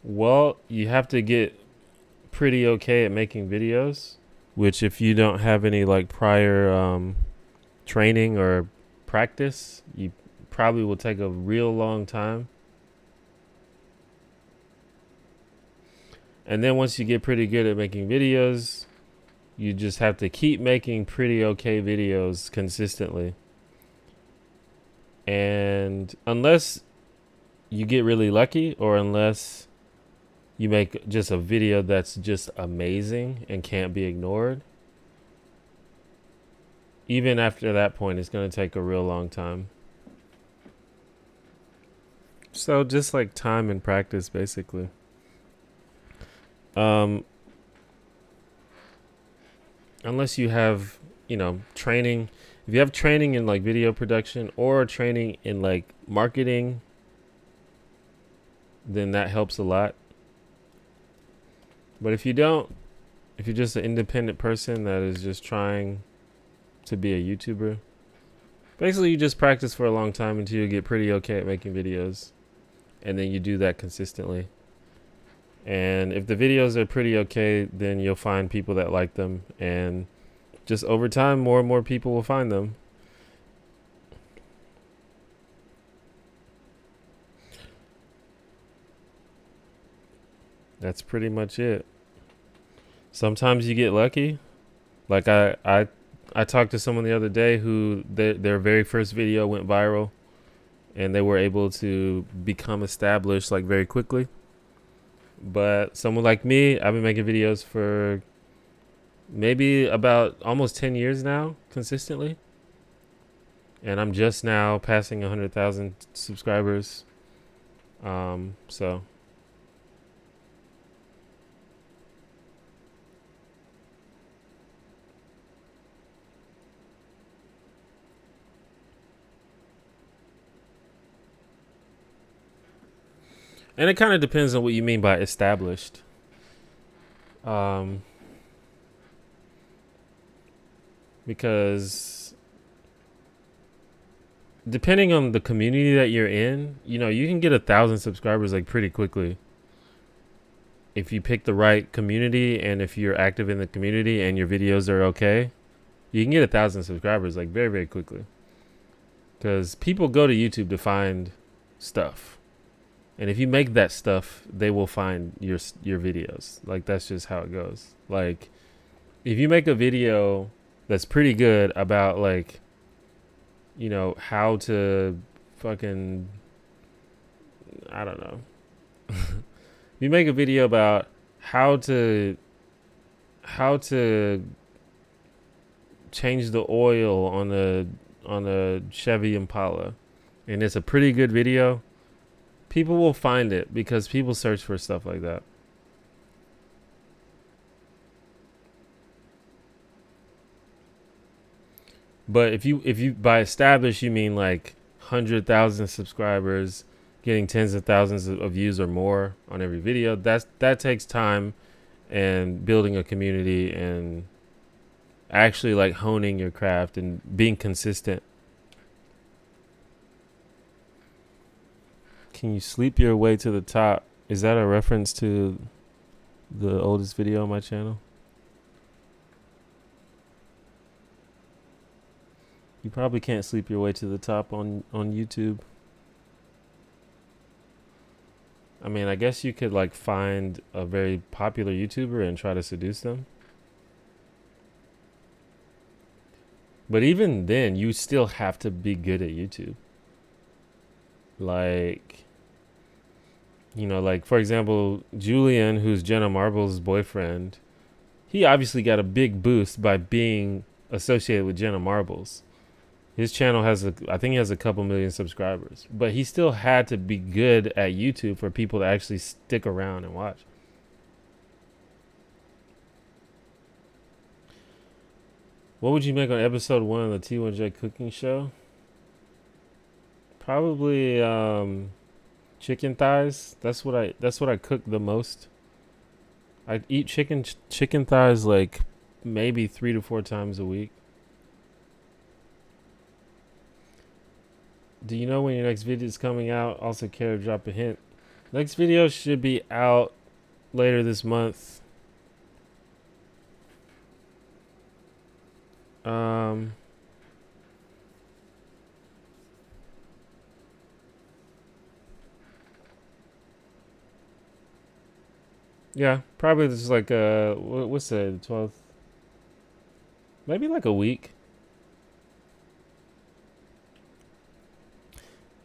Well, you have to get pretty okay at making videos, which if you don't have any like prior training or practice, you probably will take a real long time. And then once you get pretty good at making videos, you just have to keep making pretty okay videos consistently. And unless you get really lucky, or unless you make just a video that's just amazing and can't be ignored, even after that point, it's going to take a real long time. So just like time and practice, basically. Unless you have, training. If you have training in like video production or training in like marketing, then that helps a lot. But if you don't, if you're just an independent person that is just trying to be a YouTuber, basically you just practice for a long time until you get pretty okay at making videos. And then you do that consistently. And if the videos are pretty okay, then you'll find people that like them. And just over time, more and more people will find them. That's pretty much it. Sometimes you get lucky. Like I talked to someone the other day who their very first video went viral, and they were able to become established like very quickly. But someone like me, I've been making videos for maybe about almost 10 years now, consistently. And I'm just now passing 100,000 subscribers. So. And it kind of depends on what you mean by established. Because depending on the community that you're in, you can get 1,000 subscribers like pretty quickly. If you pick the right community, and if you're active in the community and your videos are okay, you can get 1,000 subscribers like very, very quickly. Because people go to YouTube to find stuff. And if you make that stuff, they will find your videos. Like, that's just how it goes. Like, if you make a video that's pretty good about, like, how to fucking, I don't know. You make a video about how to change the oil on a Chevy Impala, and it's a pretty good video, people will find it because people search for stuff like that. But if you by established you mean like 100,000 subscribers, getting tens of thousands of views or more on every video, that takes time and building a community and actually like honing your craft and being consistent. Can you sleep your way to the top? Is that a reference to the oldest video on my channel? You probably can't sleep your way to the top on YouTube. I mean, I guess you could like find a very popular YouTuber and try to seduce them. But even then, you still have to be good at YouTube. Like, like for example, Julian, who's Jenna Marbles' boyfriend, he obviously got a big boost by being associated with Jenna Marbles. His channel has I think he has a couple million subscribers, but he still had to be good at YouTube for people to actually stick around and watch. What would you make on episode 1 of the T1J cooking show? Probably chicken thighs. That's what I cook the most. I eat chicken thighs like maybe 3 to 4 times a week. Do you know when your next video is coming out? Also care to drop a hint. Next video should be out later this month. Yeah, probably just like what's the 12th? Maybe like a week.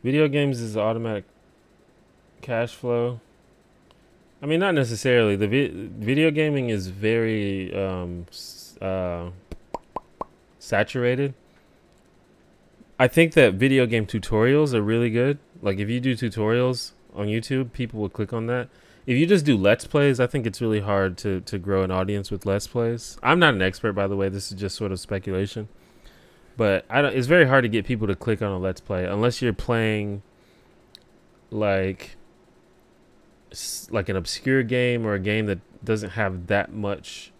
Video games is automatic cash flow. I mean, not necessarily. The video gaming is very saturated. I think that video game tutorials are really good. Like if you do tutorials on YouTube, people will click on that. If you just do Let's Plays, I think it's really hard to grow an audience with Let's Plays. I'm not an expert, by the way. This is just sort of speculation. But it's very hard to get people to click on a Let's Play unless you're playing like an obscure game or a game that doesn't have that much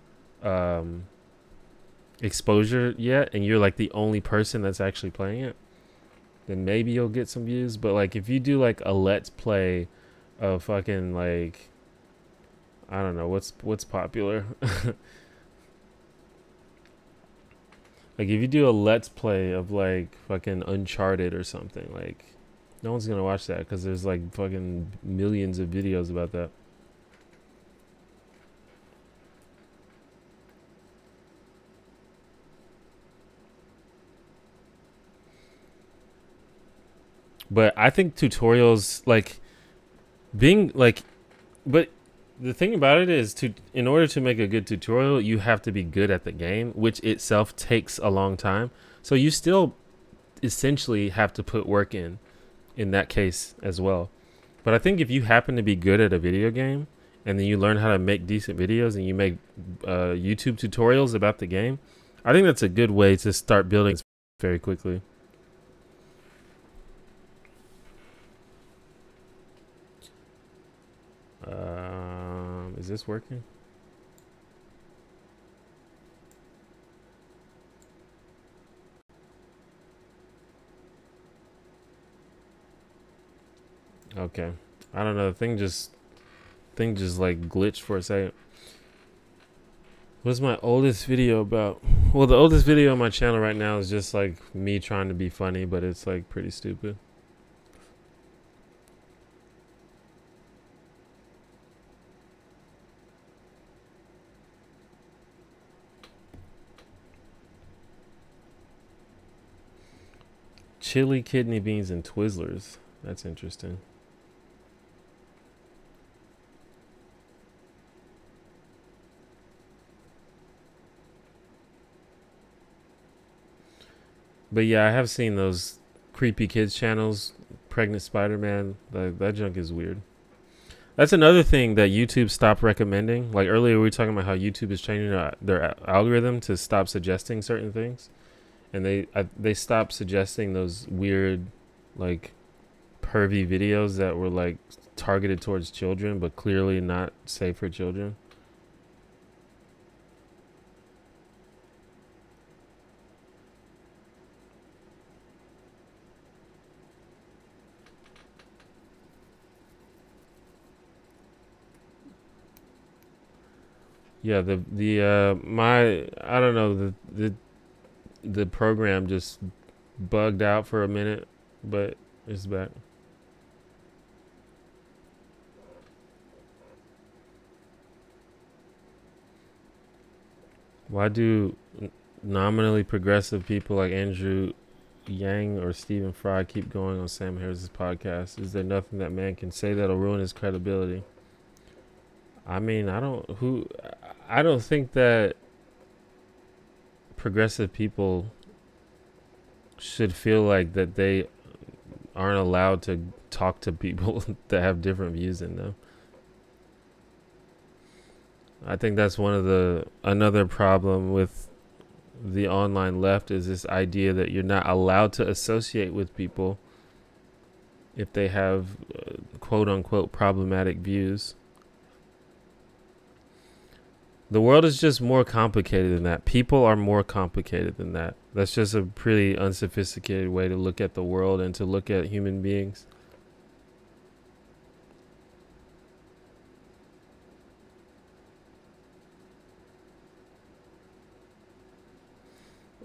exposure yet, and you're like the only person that's actually playing it. Then maybe you'll get some views. But like if you do like a Let's Play of fucking like I don't know what's popular. Like if you do a Let's Play of like fucking Uncharted or something, like no one's gonna watch that because there's like fucking millions of videos about that. But I think tutorials like being like, but the thing about it is in order to make a good tutorial, you have to be good at the game, which itself takes a long time. So you still essentially have to put work in that case as well. But I think if you happen to be good at a video game and then you learn how to make decent videos and you make YouTube tutorials about the game, I think that's a good way to start building very quickly. Is this working? Okay. I don't know. The thing just like glitched for a second. What's my oldest video about? Well, the oldest video on my channel right now is just like me trying to be funny, but it's like pretty stupid. Chili, kidney beans, and Twizzlers. That's interesting. But yeah, I have seen those creepy kids channels, pregnant Spider-Man. That junk is weird. That's another thing that YouTube stopped recommending. Like earlier, we were talking about how YouTube is changing their algorithm to stop suggesting certain things, and they stopped suggesting those weird, like, pervy videos that were like targeted towards children, but clearly not safe for children. Yeah, my I don't know the program just bugged out for a minute, but it's back. Why do nominally progressive people like Andrew Yang or Stephen Fry keep going on Sam Harris's podcast? Is there nothing that man can say that'll ruin his credibility? I mean, I don't think that progressive people should feel like that they aren't allowed to talk to people that have different views than them. I think that's another problem with the online left is this idea that you're not allowed to associate with people if they have quote unquote problematic views. The world is just more complicated than that. People are more complicated than that. That's just a pretty unsophisticated way to look at the world and to look at human beings.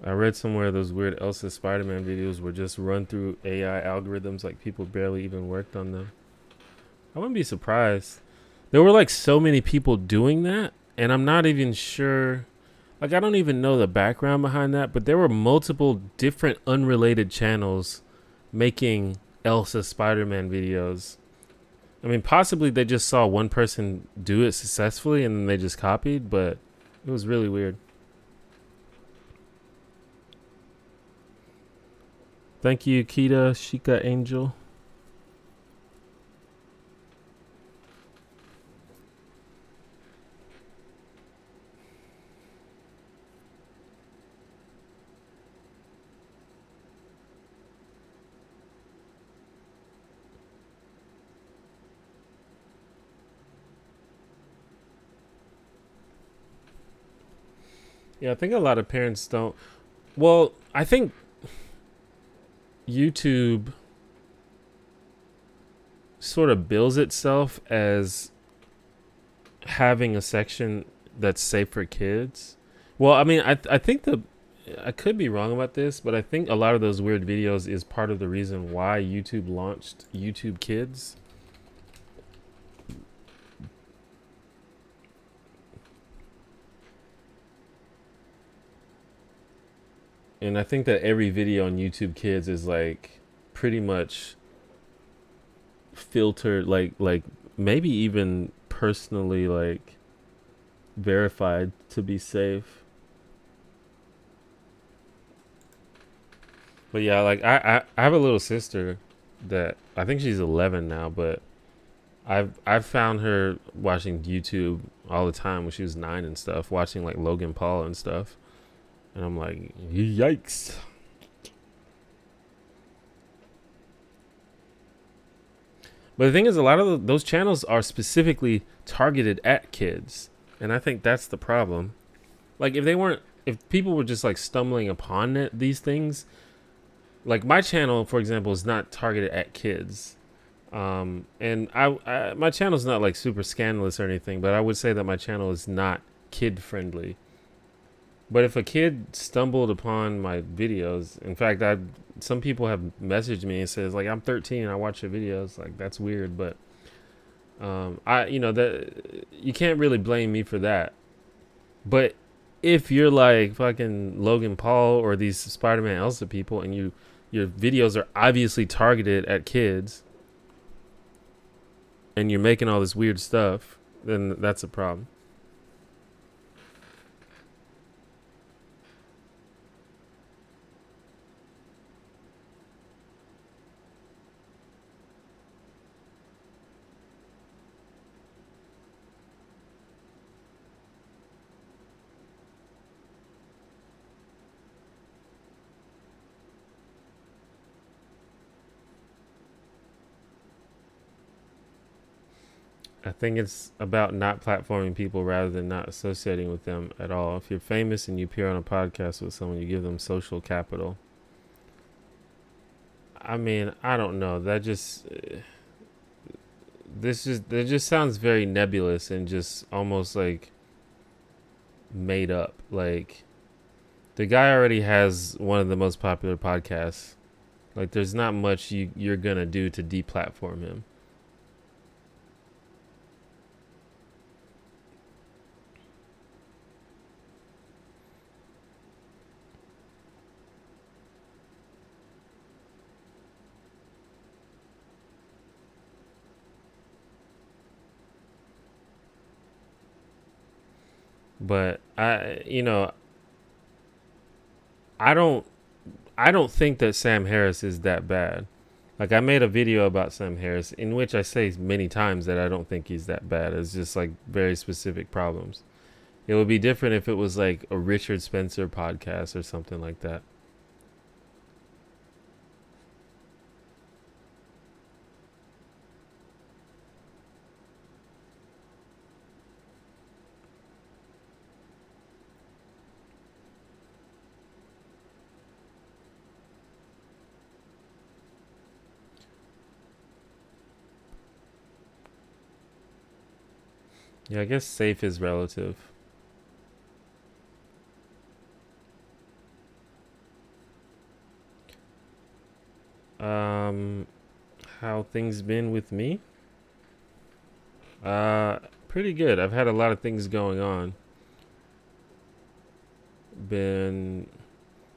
I read somewhere those weird Elsa Spider-Man videos were just run through AI algorithms, like people barely even worked on them. I wouldn't be surprised. There were like so many people doing that, and I'm not even sure. Like, I don't even know the background behind that, but there were multiple different unrelated channels making Elsa Spider-Man videos. I mean, possibly they just saw one person do it successfully and then they just copied, but it was really weird. Thank you, Kita Shika Angel. Yeah, I think a lot of parents don't. Well, I think YouTube sort of bills itself as having a section that's safe for kids. Well, I mean, I think I could be wrong about this, but I think a lot of those weird videos is part of the reason why YouTube launched YouTube Kids. And I think that every video on YouTube Kids is like pretty much filtered, like maybe even personally like verified to be safe. But yeah, like I have a little sister that I think she's 11 now, but I've found her watching YouTube all the time when she was 9 and stuff, watching like Logan Paul and stuff. And I'm like, yikes. But the thing is, a lot of those channels are specifically targeted at kids. And I think that's the problem. Like, if people were just like stumbling upon these things, like my channel, for example, is not targeted at kids. And my channel's not like super scandalous or anything, but I would say that my channel is not kid friendly. But if a kid stumbled upon my videos, in fact, some people have messaged me and says like, I'm 13 and I watch your videos. Like, that's weird, but that you can't really blame me for that. But if you're like fucking Logan Paul or these Spider-Man Elsa people, and your videos are obviously targeted at kids, and you're making all this weird stuff, then that's a problem. I think it's about not platforming people rather than not associating with them at all. If you're famous and you appear on a podcast with someone, you give them social capital. I mean, I don't know. That just sounds very nebulous and just almost like made up. Like, the guy already has one of the most popular podcasts. Like, there's not much you're gonna do to deplatform him. But I don't I don't think that Sam Harris is that bad. Like, I made a video about Sam Harris in which I say many times that I don't think he's that bad. It's just like very specific problems. It would be different if it was like a Richard Spencer podcast or something like that. Yeah, I guess safe is relative. Um, how things been with me? Pretty good. I've had a lot of things going on. Been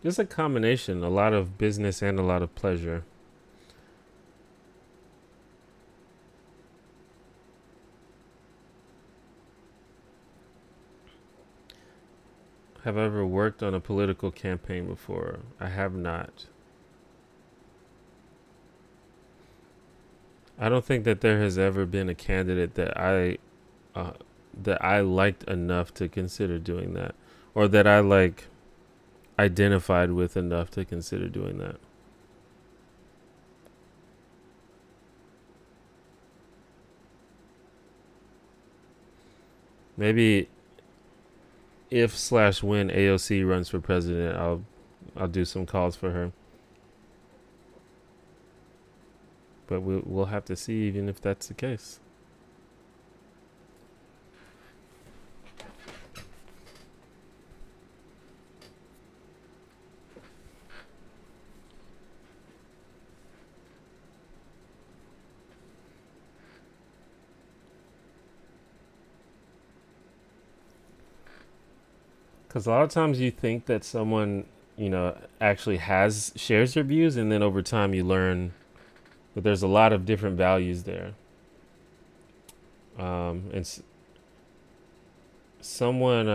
just a combination, a lot of business and a lot of pleasure. Have I ever worked on a political campaign before? I have not. I don't think that there has ever been a candidate uh, that I liked enough to consider doing that, or that I like identified with enough to consider doing that. Maybe if slash when AOC runs for president, I'll do some calls for her. But we'll have to see, even if that's the case. Because a lot of times you think that someone, actually shares their views, and then over time you learn that there's a lot of different values there. And someone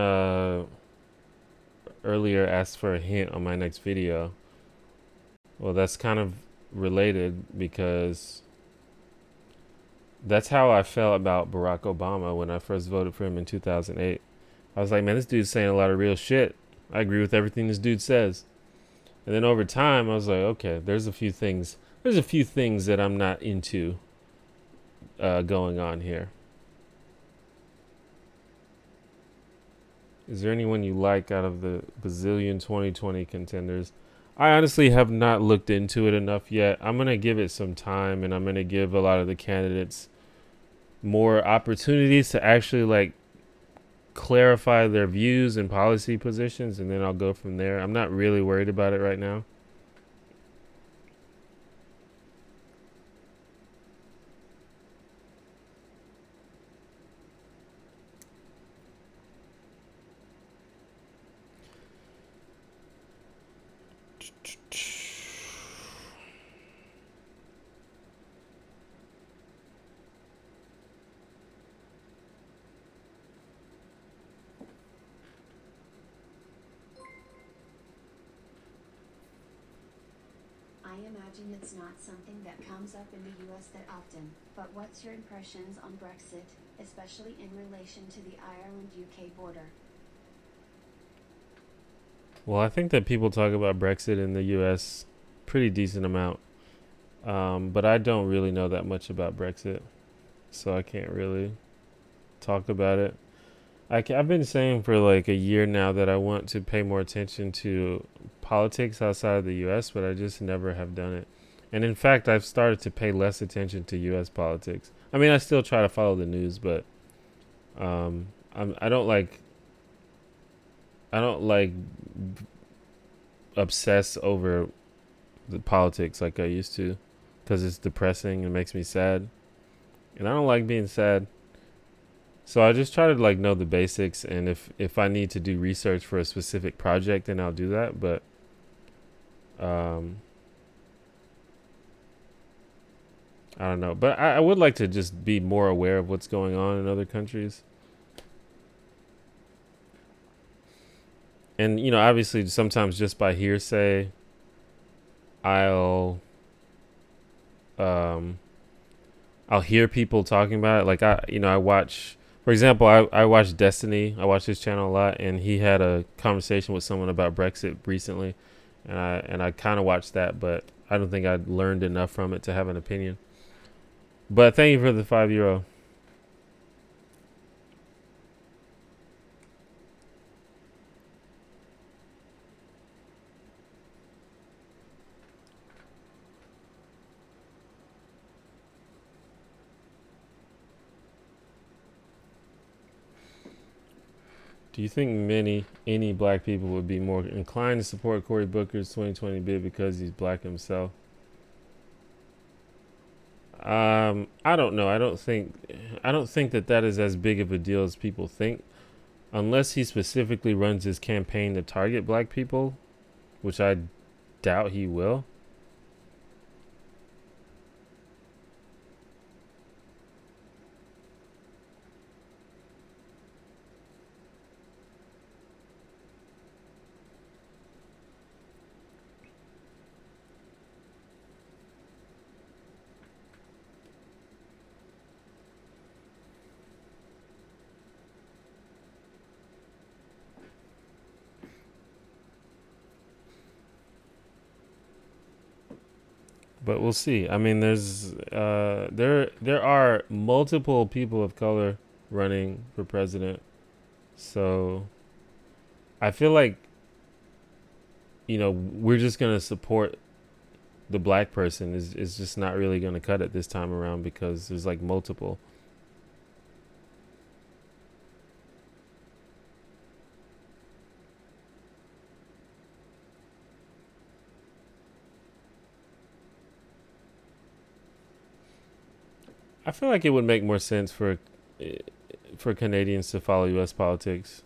earlier asked for a hint on my next video. Well, that's kind of related, because that's how I felt about Barack Obama when I first voted for him in 2008. I was like, man, this dude's saying a lot of real shit. I agree with everything this dude says. And then over time, I was like, okay, there's a few things that I'm not into going on here. Is there anyone you like out of the bazillion 2020 contenders? I honestly have not looked into it enough yet. I'm going to give it some time, and I'm going to give a lot of the candidates more opportunities to actually clarify their views and policy positions, and then I'll go from there. I'm not really worried about it right now. I imagine it's not something that comes up in the US that often, but what's your impressions on Brexit, especially in relation to the Ireland-UK border? Well, I think that people talk about Brexit in the US pretty decent amount. But I don't really know that much about Brexit, so I can't really talk about it. I've been saying for like a year now that I want to pay more attention to politics outside of the US, but I just never have done it. And in fact, I've started to pay less attention to US politics. I mean, I still try to follow the news, but I don't like obsess over the politics like I used to, because it's depressing and makes me sad. And I don't like being sad. So I just try to know the basics, and if I need to do research for a specific project, then I'll do that. But I don't know. But I would like to just be more aware of what's going on in other countries. And obviously sometimes just by hearsay, I'll hear people talking about it. Like I watch, for example, I watch Destiny. I watch his channel a lot, and he had a conversation with someone about Brexit recently, and I kind of watched that, but I don't think I learned enough from it to have an opinion. But thank you for the €5. Do you think any black people would be more inclined to support Cory Booker's 2020 bid because he's black himself? I don't know. I don't think that is as big of a deal as people think, unless he specifically runs his campaign to target black people, which I doubt he will. But we'll see. I mean, there are multiple people of color running for president, so I feel like, we're just gonna support the black person is just not really gonna cut it this time around because there's like multiple. I feel like it would make more sense for Canadians to follow U.S. politics.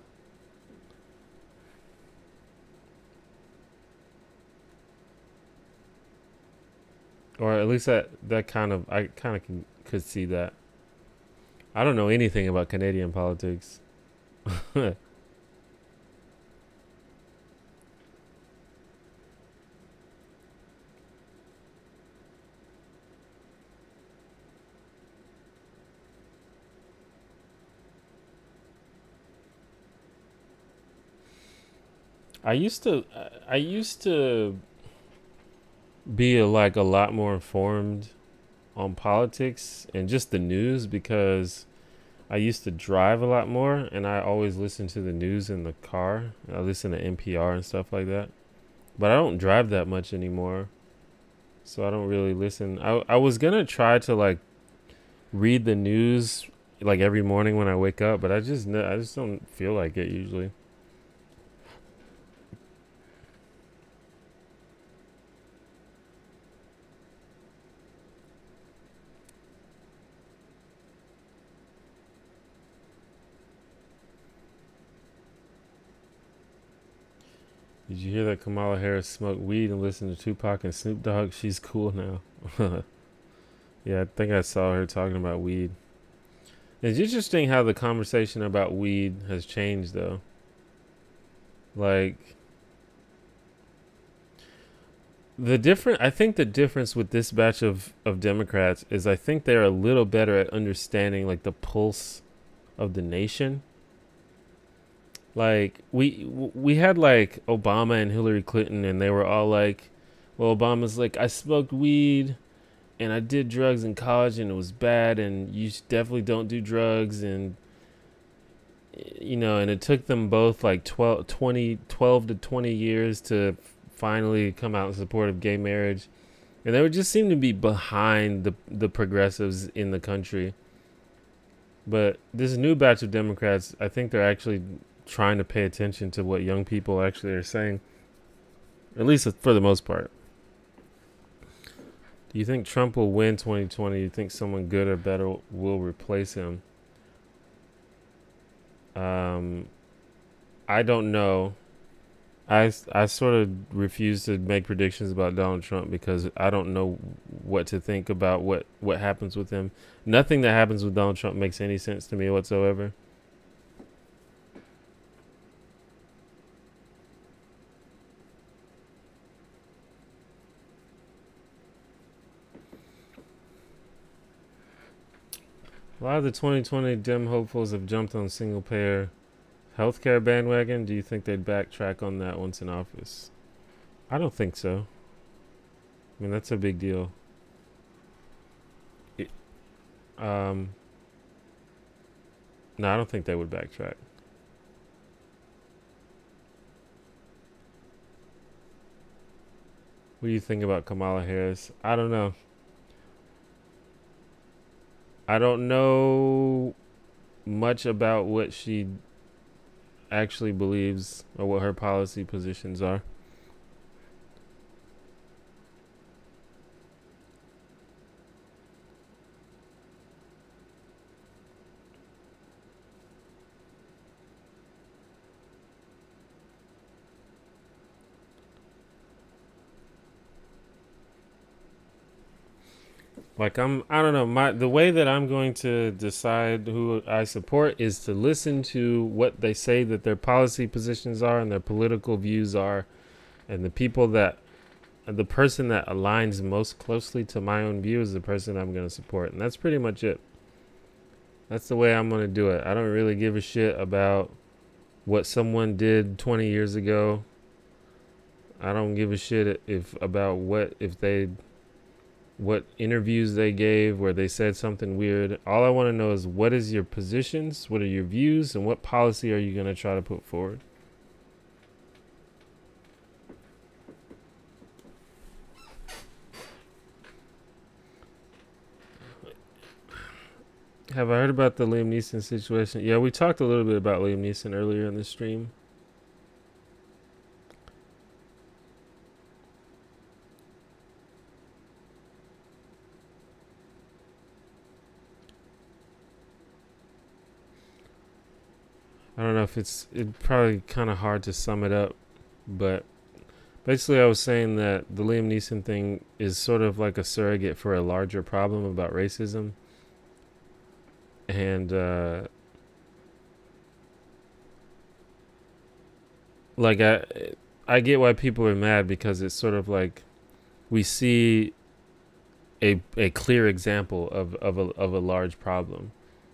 Or at least that kind of, I kind of could see that. I don't know anything about Canadian politics. I used to be like a lot more informed on politics and just the news because I used to drive a lot more and I always listen to the news in the car. I listen to NPR and stuff like that. But I don't drive that much anymore. So I don't really listen. I was going to try to like read the news like every morning when I wake up, but I just don't feel like it usually. Did you hear that Kamala Harris smoked weed and listened to Tupac and Snoop Dogg? She's cool now. Yeah, I think I saw her talking about weed. It's interesting how the conversation about weed has changed, though. Like, I think the difference with this batch of Democrats is I think they're a little better at understanding, like, the pulse of the nation. Like, we had, like, Obama and Hillary Clinton, and they were all like, well, Obama's like, I smoked weed and I did drugs in college and it was bad and you definitely don't do drugs, and and it took them both like 12 to 20 years to finally come out in support of gay marriage, and they would just seem to be behind the progressives in the country. But this new batch of Democrats, I think they're actually trying to pay attention to what young people actually are saying, at least for the most part. Do you think Trump will win 2020? Do you think someone good or better will replace him? I don't know. I sort of refuse to make predictions about Donald Trump because I don't know what to think about what happens with him. Nothing that happens with Donald Trump makes any sense to me whatsoever. A lot of the 2020 Dem hopefuls have jumped on single-payer healthcare bandwagon. Do you think they'd backtrack on that once in office? I don't think so. I mean, that's a big deal. No, I don't think they would backtrack. What do you think about Kamala Harris? I don't know. I don't know much about what she actually believes or what her policy positions are. Like I don't know, the way that I'm going to decide who I support is to listen to what they say that their policy positions are and their political views are, and the person that aligns most closely to my own view is the person I'm going to support. And that's pretty much it. That's the way I'm going to do it. I don't really give a shit about what someone did 20 years ago. I don't give a shit about what interviews they gave where they said something weird. All I want to know is what is your positions, what are your views, and what policy are you going to try to put forward? Have I heard about the Liam Neeson situation? Yeah, we talked a little bit about Liam Neeson earlier in the stream. I don't know if it's probably kind of hard to sum it up, but basically I was saying that the Liam Neeson thing is sort of like a surrogate for a larger problem about racism. And like I get why people are mad, because it's sort of like we see a clear example of a large problem,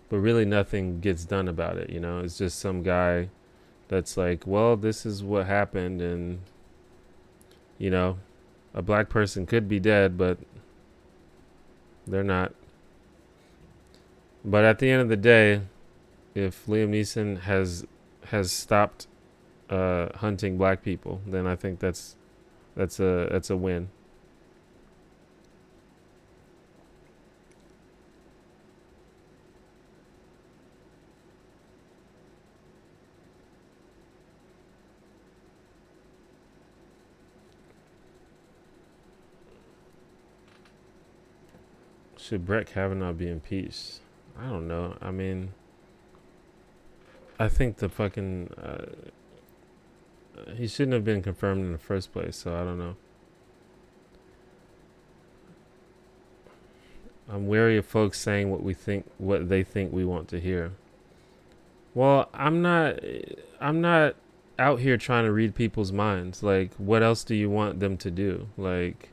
but really nothing gets done about it. You know, it's just some guy that's like, well, this is what happened, and you know, a black person could be dead, but they're not. But at the end of the day, if Liam Neeson has stopped hunting black people, then I think that's a win. Should Brett Kavanaugh be impeached? I don't know. I mean, I think the fucking he shouldn't have been confirmed in the first place, so I don't know. I'm wary of folks saying what they think we want to hear. Well, I'm not out here trying to read people's minds. Like, what else do you want them to do? Like,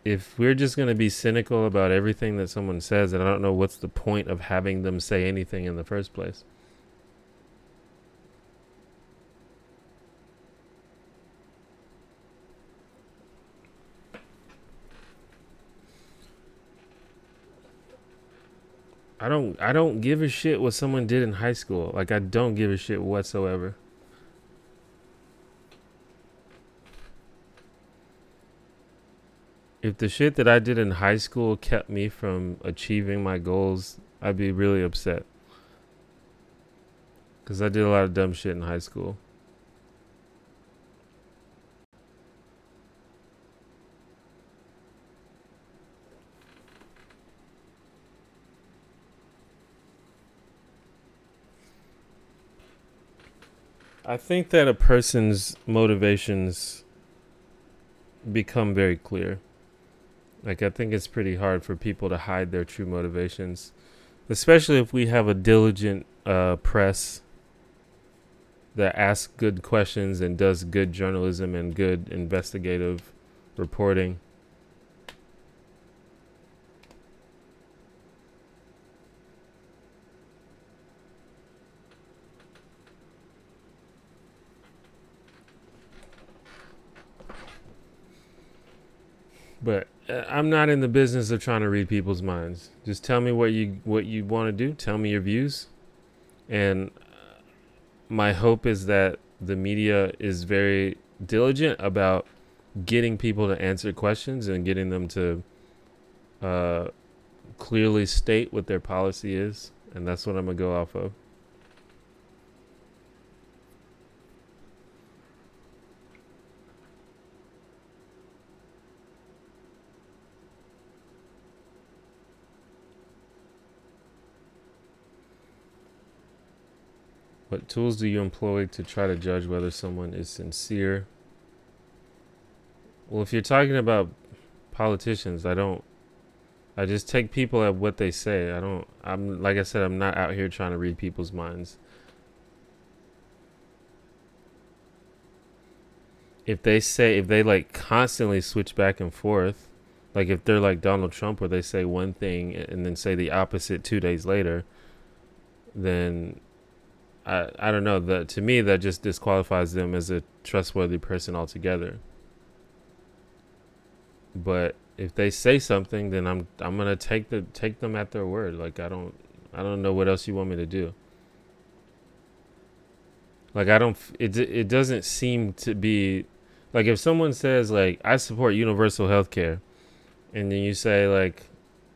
if we're just going to be cynical about everything that someone says, then I don't know what's the point of having them say anything in the first place. I don't give a shit what someone did in high school. Like, I don't give a shit whatsoever. If the shit that I did in high school kept me from achieving my goals, I'd be really upset. Because I did a lot of dumb shit in high school. I think that a person's motivations become very clear. Like, I think it's pretty hard for people to hide their true motivations, especially if we have a diligent press that asks good questions and does good journalism and good investigative reporting. But I'm not in the business of trying to read people's minds. Just tell me what you want to do. Tell me your views. And my hope is that the media is very diligent about getting people to answer questions and getting them to clearly state what their policy is. And that's what I'm going to go off of. What tools do you employ to try to judge whether someone is sincere? Well, if you're talking about politicians. I just take people at what they say. I'm like I said, I'm not out here trying to read people's minds. If they like constantly switch back and forth, like if they're like Donald Trump where they say one thing and then say the opposite 2 days later, then I don't know, that to me that just disqualifies them as a trustworthy person altogether. But if they say something, then I'm gonna take them at their word. Like I don't know what else you want me to do. Like it doesn't seem to be like if someone says like I support universal health care, and then you say like,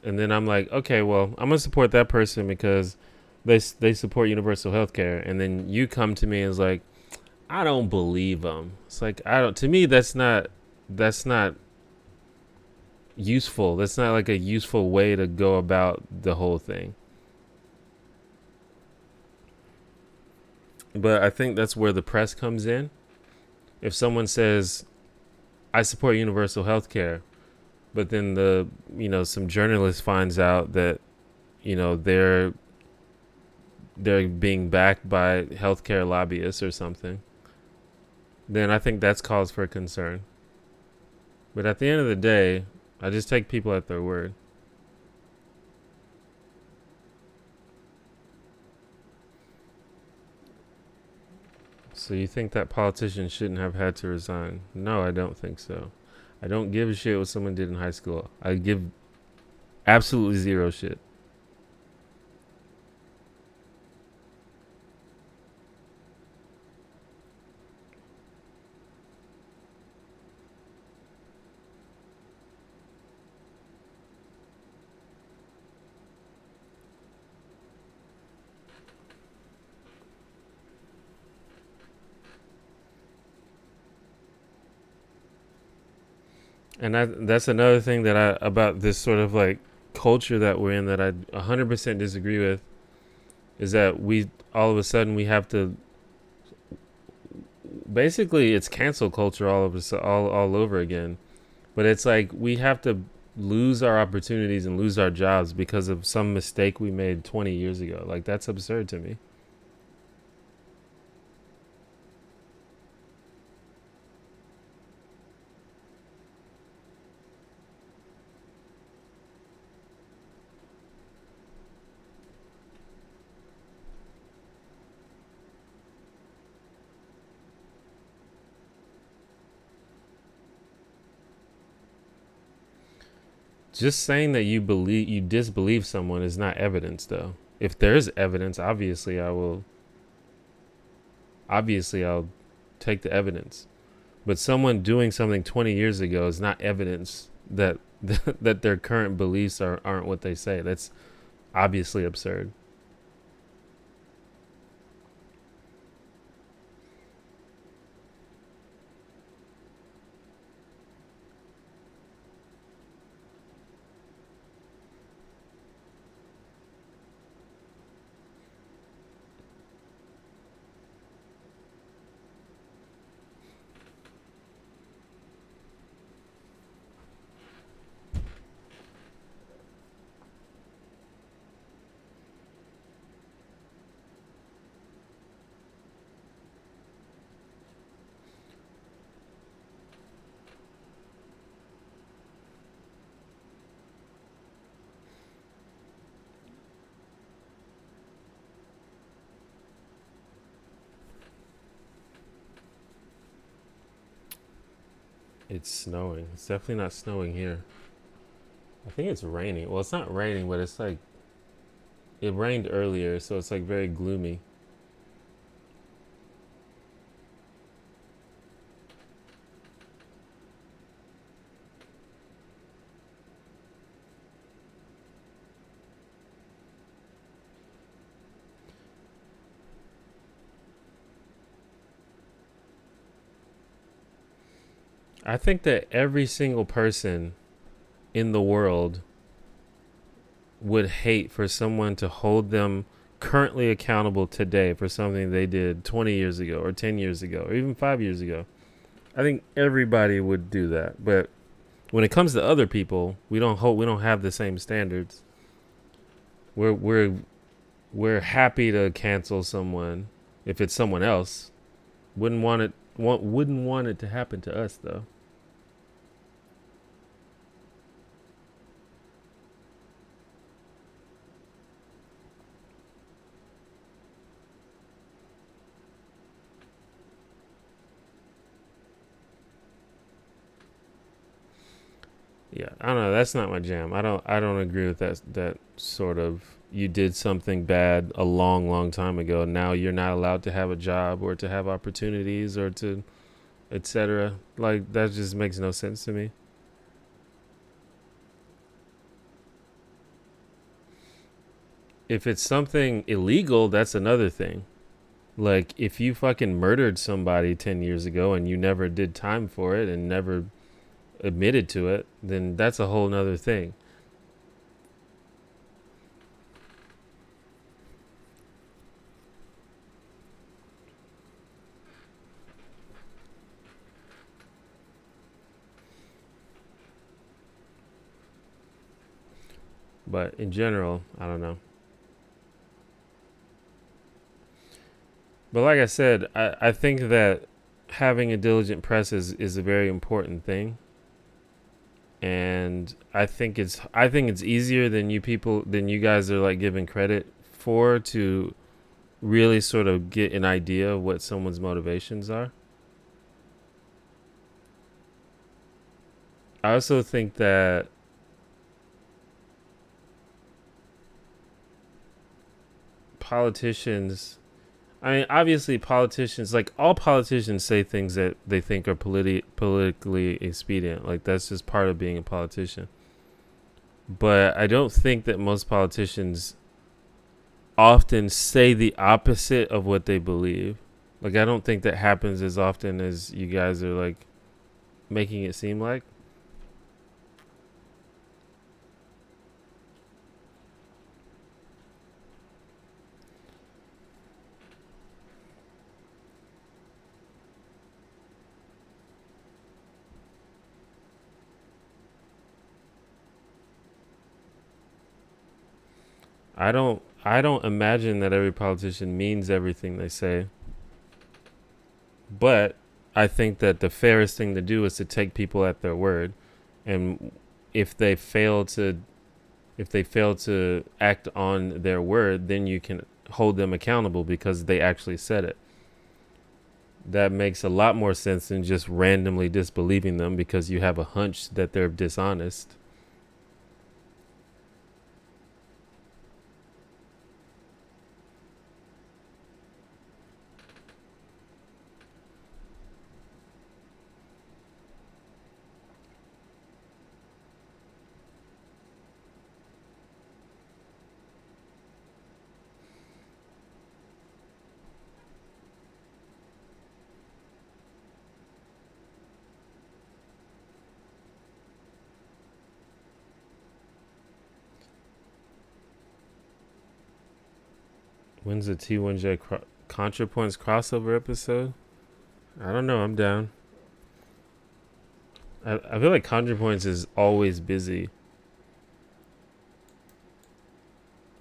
and then I'm like, okay, well I'm gonna support that person because they support universal health care, and then you come to me and is like, I don't believe them. It's like to me that's not useful. That's not like a useful way to go about the whole thing. But I think that's where the press comes in. If someone says, I support universal health care, but then some journalist finds out that, they're being backed by healthcare lobbyists or something, then I think that's cause for concern. But at the end of the day, I just take people at their word. So you think that politicians shouldn't have had to resign? No, I don't think so. I don't give a shit what someone did in high school. I give absolutely zero shit. And that's another thing that about this sort of like culture that we're in that I 100% disagree with, is that we all of a sudden we have to, basically it's cancel culture all over again. But it's like we have to lose our opportunities and lose our jobs because of some mistake we made 20 years ago. Like that's absurd to me. Just saying that you disbelieve someone is not evidence, though. If there's evidence, obviously I'll take the evidence. But someone doing something 20 years ago is not evidence that that their current beliefs aren't what they say. That's obviously absurd. It's snowing. It's definitely not snowing here. I think it's raining. Well, it's not raining, but it's like it rained earlier, so it's like very gloomy. I think that every single person in the world would hate for someone to hold them currently accountable today for something they did 20 years ago or 10 years ago or even 5 years ago. I think everybody would do that. But when it comes to other people, we don't have the same standards. We're happy to cancel someone if it's someone else. Wouldn't want it to happen to us though. Yeah, I don't know. That's not my jam. I don't agree with that sort of, you did something bad a long time ago. Now you're not allowed to have a job or to have opportunities or to etc. Like, that just makes no sense to me. If it's something illegal, that's another thing. Like, if you fucking murdered somebody 10 years ago and you never did time for it and never admitted to it, then that's a whole nother thing. But in general, I don't know. But like I said, I think that having a diligent press is a very important thing. And I think it's easier than you guys are like giving credit for, to really sort of get an idea of what someone's motivations are. I also think that politicians, I mean, obviously politicians, like all politicians say things that they think are politically expedient. Like, that's just part of being a politician. But I don't think that most politicians often say the opposite of what they believe. Like, I don't think that happens as often as you guys are like making it seem like. I don't imagine that every politician means everything they say. But I think that the fairest thing to do is to take people at their word. And if they fail to act on their word, then you can hold them accountable because they actually said it. That makes a lot more sense than just randomly disbelieving them because you have a hunch that they're dishonest. When's the T1J ContraPoints crossover episode? I don't know. I'm down. I feel like ContraPoints is always busy.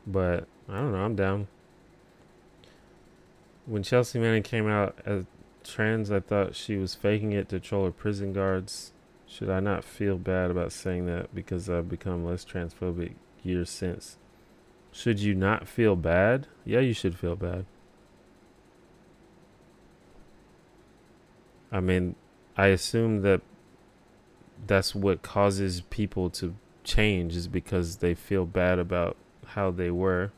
But I don't know. I'm down. When Chelsea Manning came out as trans, I thought she was faking it to troll her prison guards. Should I not feel bad about saying that because I've become less transphobic years since? Should you not feel bad? Yeah, you should feel bad. I mean, I assume that that's what causes people to change, is because they feel bad about how they were.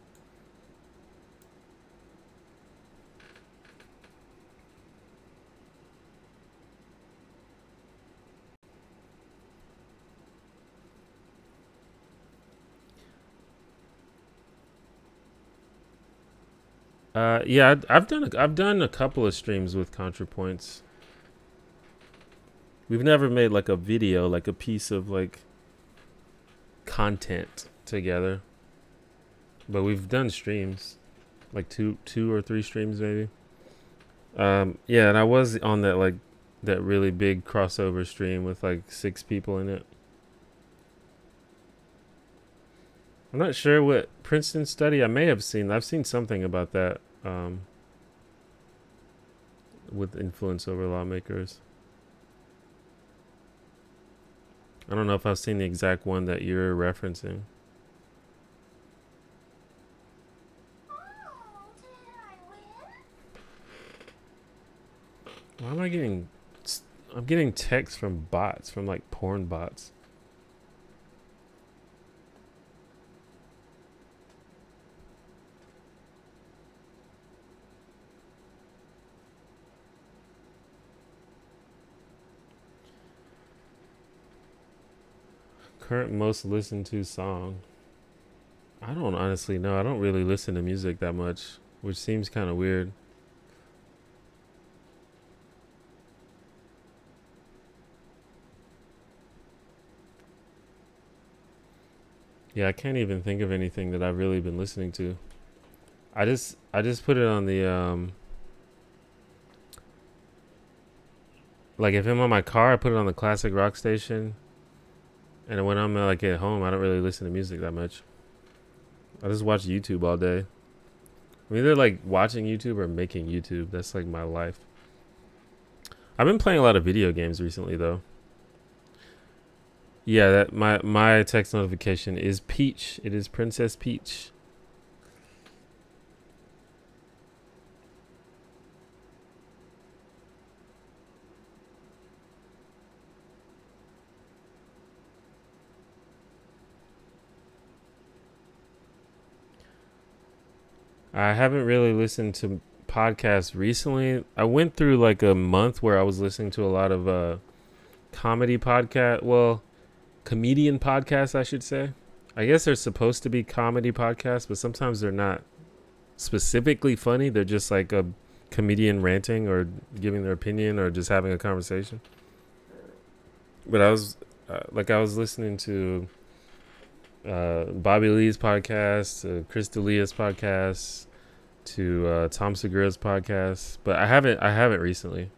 Yeah, I've done a couple of streams with ContraPoints. We've never made like a video, like a piece of like content together, but we've done streams, like two or three streams maybe. Yeah, and I was on that really big crossover stream with like 6 people in it. I'm not sure what Princeton study. I may have seen. I've seen something about that with influence over lawmakers. I don't know if I've seen the exact one that you're referencing. Why am I getting... I'm getting texts from bots, from like porn bots. Current most listened to song. I don't honestly know. I don't really listen to music that much, which seems kind of weird. Yeah, I can't even think of anything that I've really been listening to. I just put it on the like if I'm on my car, I put it on the classic rock station. And when I'm like at home, I don't really listen to music that much. I just watch YouTube all day. I'm either like watching YouTube or making YouTube. That's like my life. I've been playing a lot of video games recently though. Yeah, that my text notification is Peach. It is Princess Peach. I haven't really listened to podcasts recently. I went through like a month where I was listening to a lot of comedy podcast. Well, comedian podcasts, I should say. I guess they're supposed to be comedy podcasts, but sometimes they're not specifically funny. They're just like a comedian ranting or giving their opinion or just having a conversation. But I was listening to Bobby Lee's podcast, Chris D'Elia's podcast, to Tom Segura's podcast, but I haven't recently.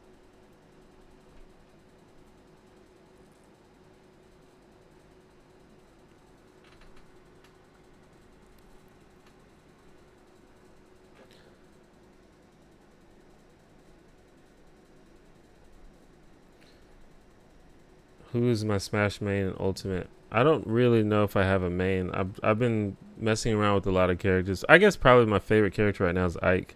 Who is my Smash main and Ultimate? I don't really know if I have a main. I've been messing around with a lot of characters. I guess probably my favorite character right now is Ike.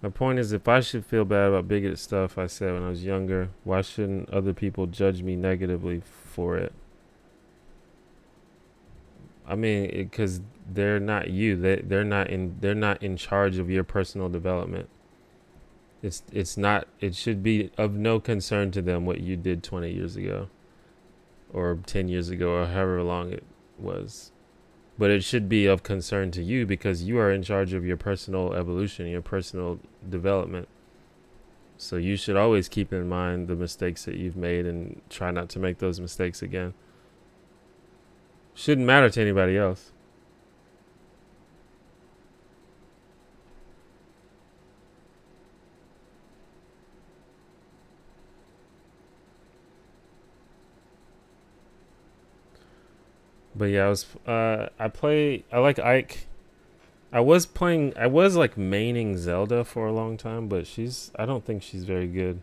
My point is, if I should feel bad about bigoted stuff I said when I was younger, why shouldn't other people judge me negatively for it? I mean, because they're not you. They're not in charge of your personal development. It's not. It should be of no concern to them what you did 20 years ago, or 10 years ago, or however long it was. But it should be of concern to you because you are in charge of your personal evolution, your personal development. So you should always keep in mind the mistakes that you've made and try not to make those mistakes again. Shouldn't matter to anybody else. But yeah, I like Ike. I was like maining Zelda for a long time, but I don't think she's very good.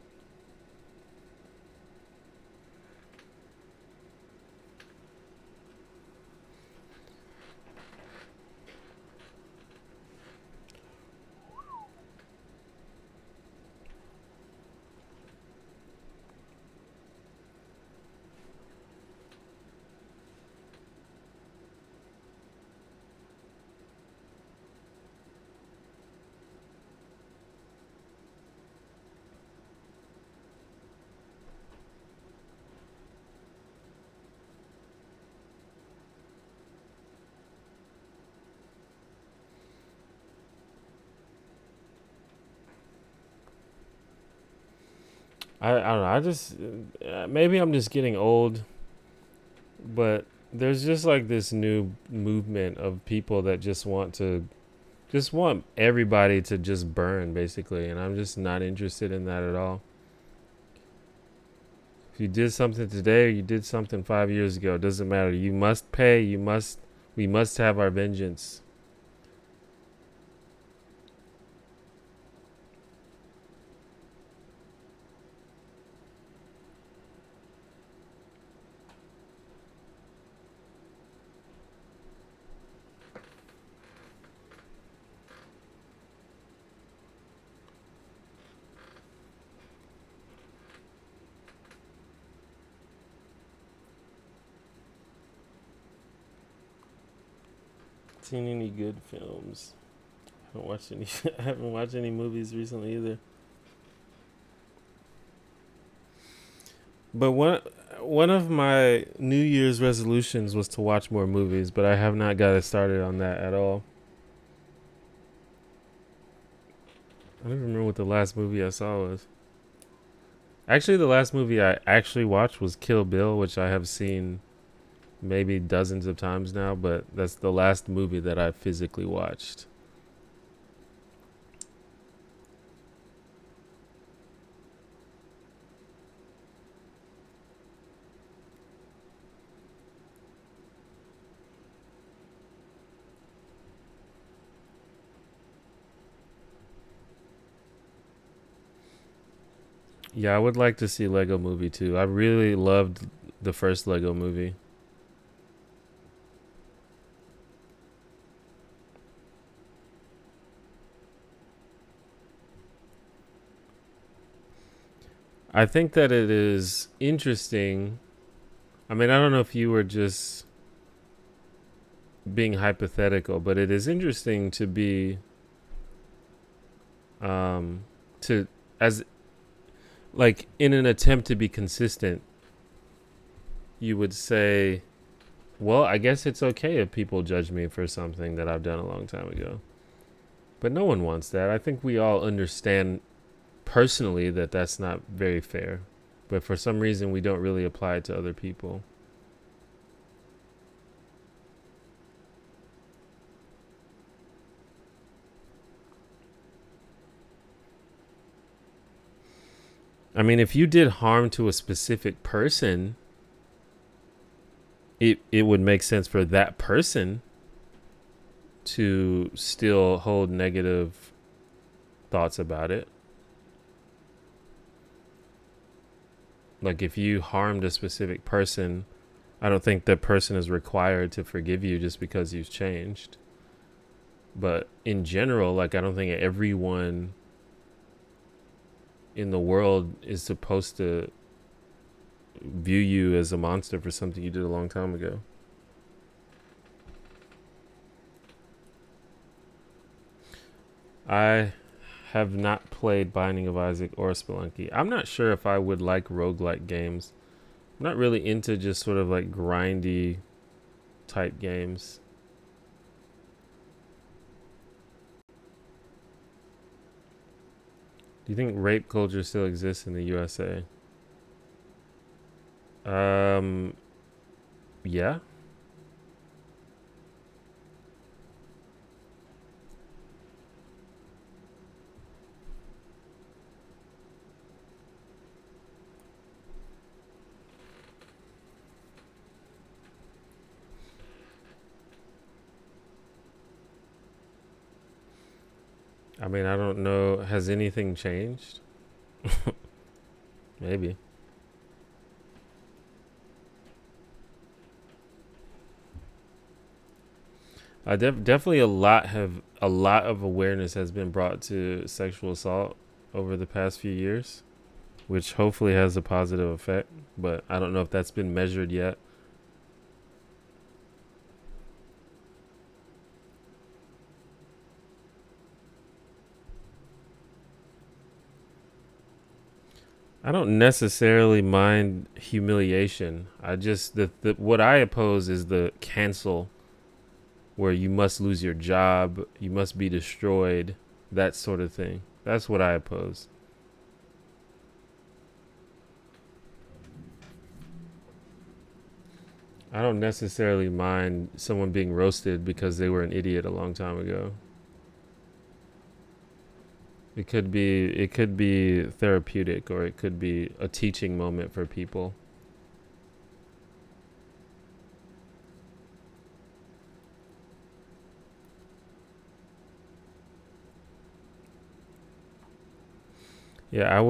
I don't know. I just maybe I'm just getting old, but there's just like this new movement of people that just want everybody to just burn basically, and I'm just not interested in that at all. If you did something today or you did something 5 years ago, it doesn't matter. You must pay. You must We must have our vengeance. Seen any good films? I haven't watched any. I haven't watched any movies recently either. But one of my New Year's resolutions was to watch more movies, but I have not got it started on that at all. I don't remember what the last movie I saw was. Actually, the last movie I actually watched was Kill Bill, which I have seen maybe dozens of times now, but that's the last movie that I physically watched. Yeah, I would like to see Lego Movie too. I really loved the first Lego Movie. I think that it is interesting. I mean, I don't know if you were just being hypothetical, but it is interesting to be to as like in an attempt to be consistent, you would say, well, I guess it's okay if people judge me for something that I've done a long time ago. But no one wants that. I think we all understand personally that that's not very fair. But for some reason, we don't really apply it to other people. I mean, if you did harm to a specific person, it would make sense for that person to still hold negative thoughts about it. Like if you harmed a specific person, I don't think that person is required to forgive you just because you've changed. But in general, like I don't think everyone in the world is supposed to view you as a monster for something you did a long time ago. I have not played Binding of Isaac or Spelunky. I'm not sure if I would like roguelike games. I'm not really into just sort of like grindy type games. Do you think rape culture still exists in the USA? Yeah. I mean, I don't know. Has anything changed? Maybe. Definitely a lot of awareness has been brought to sexual assault over the past few years, which hopefully has a positive effect, but I don't know if that's been measured yet. I don't necessarily mind humiliation. I just the what I oppose is the cancel, where you must lose your job, you must be destroyed, that sort of thing. That's what I oppose. I don't necessarily mind someone being roasted because they were an idiot a long time ago. It could be therapeutic, or it could be a teaching moment for people. Yeah, I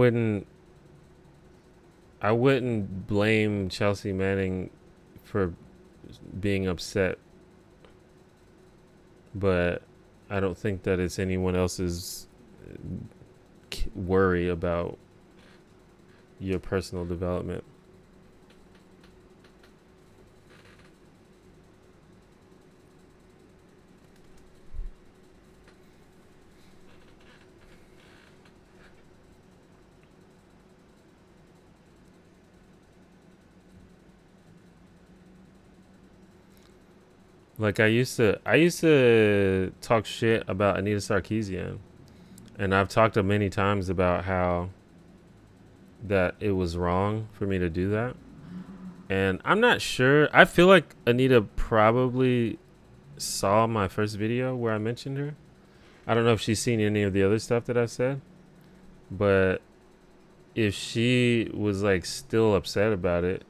wouldn't blame Chelsea Manning for being upset, but I don't think that it's anyone else's worry about your personal development. Like I used to talk shit about Anita Sarkeesian, and I've talked many times about how that it was wrong for me to do that. And I'm not sure. I feel like Anita probably saw my first video where I mentioned her. I don't know if she's seen any of the other stuff that I've said, but if she was like still upset about it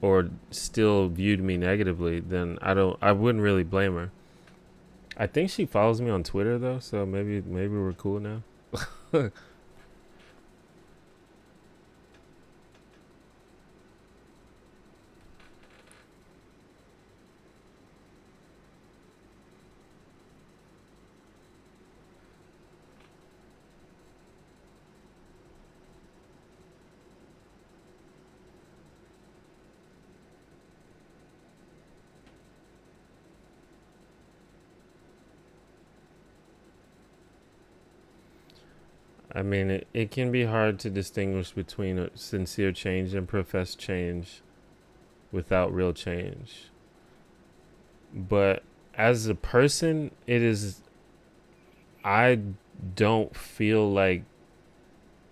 or still viewed me negatively, then I wouldn't really blame her. I think she follows me on Twitter though, so maybe we're cool now. I mean, it can be hard to distinguish between a sincere change and professed change without real change. But as a person, I don't feel like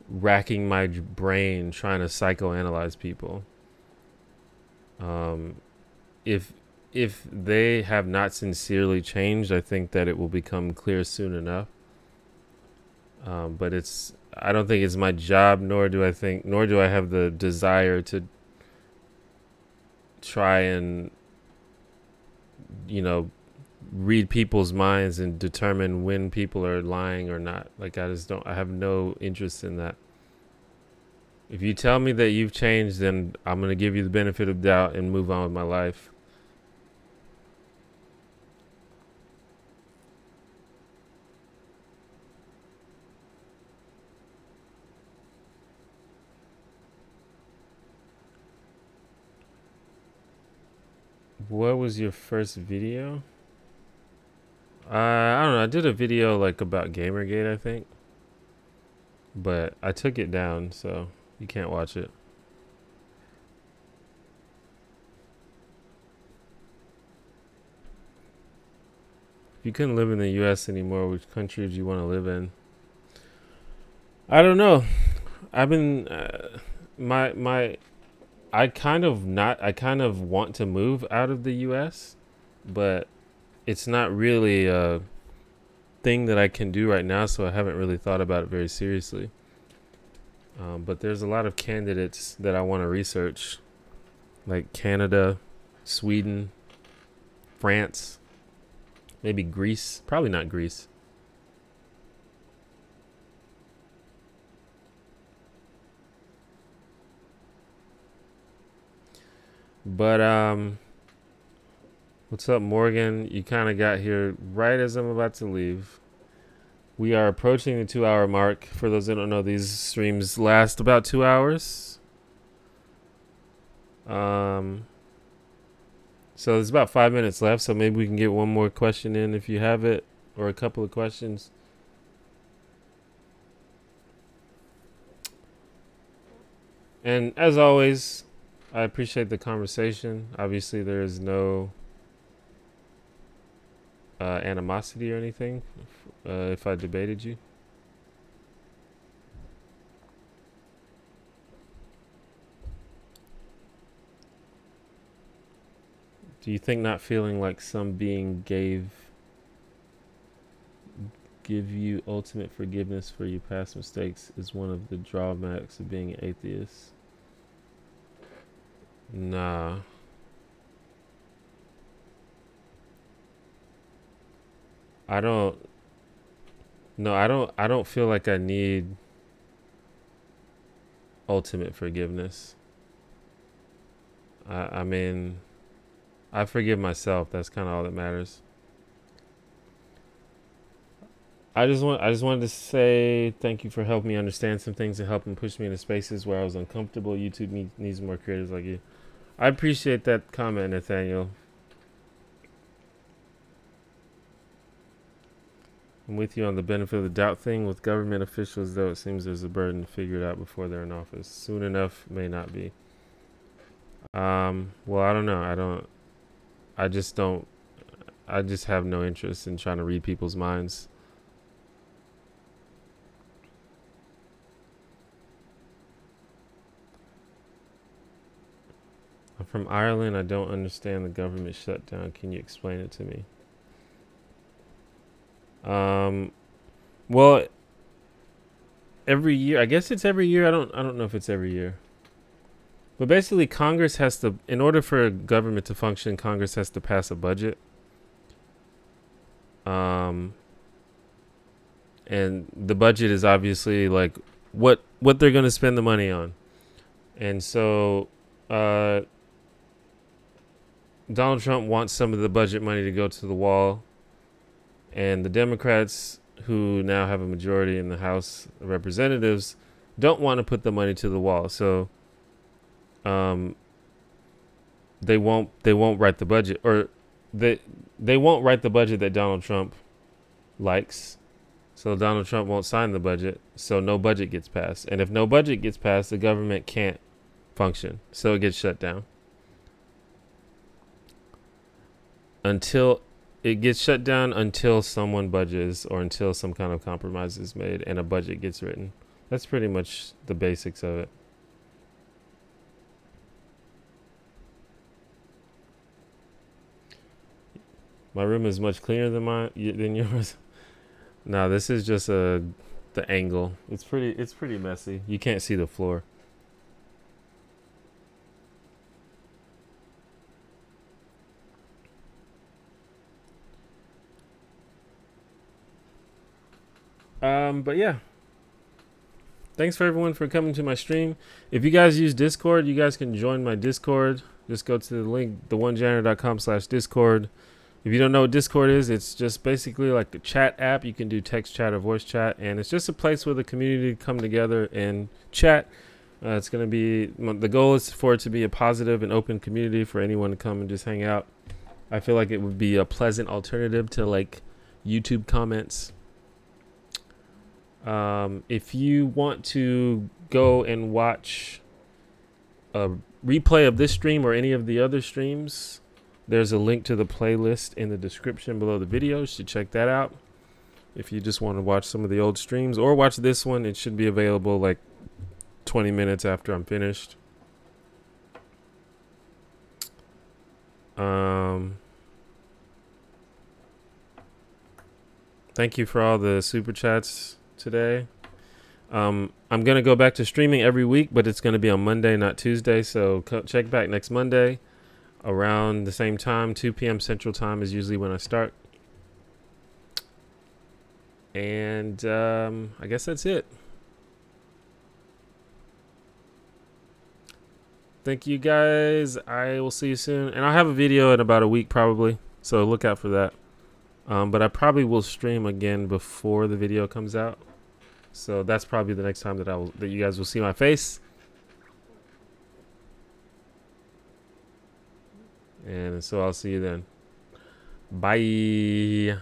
racking my brain trying to psychoanalyze people. If they have not sincerely changed, I think that it will become clear soon enough. But I don't think it's my job, nor do I have the desire to try and, read people's minds and determine when people are lying or not. Like, I have no interest in that. If you tell me that you've changed, then I'm going to give you the benefit of doubt and move on with my life. What was your first video? I don't know. I did a video like about Gamergate, I think, but I took it down, so you can't watch it. If you couldn't live in the U.S. anymore, which country would you want to live in? I don't know. I've been I kind of want to move out of the U.S., but it's not really a thing that I can do right now, so I haven't really thought about it very seriously. But there's a lot of candidates that I want to research, like Canada, Sweden, France, maybe Greece. Probably not Greece. But what's up, Morgan? You kind of got here right as I'm about to leave. We are approaching the 2-hour mark. For those that don't know, these streams last about 2 hours. So there's about 5 minutes left, so maybe we can get one more question in if you have it, or a couple of questions. And as always, I appreciate the conversation. Obviously, there is no animosity or anything if I debated you. Do you think not feeling like some being give you ultimate forgiveness for your past mistakes is one of the drawbacks of being an atheist? Nah. I don't feel like I need ultimate forgiveness. I mean, I forgive myself. That's kind of all that matters. I just wanted to say thank you for helping me understand some things and helping push me into spaces where I was uncomfortable. YouTube needs more creators like you. I appreciate that comment, Nathaniel. I'm with you on the benefit of the doubt thing with government officials, though it seems there's a burden to figure it out before they're in office. Soon enough may not be. Well, I don't know. I just have no interest in trying to read people's minds. I'm from Ireland. I don't understand the government shutdown. Can you explain it to me? Well, every year, I guess it's every year. I don't know if it's every year. But basically, Congress has to, in order for a government to function, Congress has to pass a budget. And the budget is obviously like what they're going to spend the money on. And so Donald Trump wants some of the budget money to go to the wall. And the Democrats, who now have a majority in the House of Representatives, don't want to put the money to the wall. So they won't write the budget, or they won't write the budget that Donald Trump likes. So Donald Trump won't sign the budget, so no budget gets passed. And if no budget gets passed, the government can't function, so it gets shut down. It gets shut down until someone budges or until some kind of compromise is made and a budget gets written. That's pretty much the basics of it. My room is much cleaner than yours. No, this is just the angle. It's pretty messy. You can't see the floor. But yeah. Thanks for everyone for coming to my stream. If you guys use Discord, you guys can join my Discord. Just go to the link, theonejanitor.com/Discord. If you don't know what Discord is, it's just basically like a chat app. You can do text chat or voice chat, and it's just a place where the community come together and chat. It's going to be, the goal is for it to be a positive and open community for anyone to come and just hang out. I feel like it would be a pleasant alternative to like YouTube comments. If you want to go and watch a replay of this stream or any of the other streams, there's a link to the playlist in the description below the video. You should check that out. If you just want to watch some of the old streams or watch this one, it should be available like 20 minutes after I'm finished. Thank you for all the super chats today. I'm going to go back to streaming every week, but it's going to be on Monday, not Tuesday. So check back next Monday around the same time. 2 p.m. Central Time is usually when I start. And I guess that's it. Thank you guys. I will see you soon. And I'll have a video in about a week probably. So look out for that. But I probably will stream again before the video comes out. So that's probably the next time that you guys will see my face. And so I'll see you then. Bye.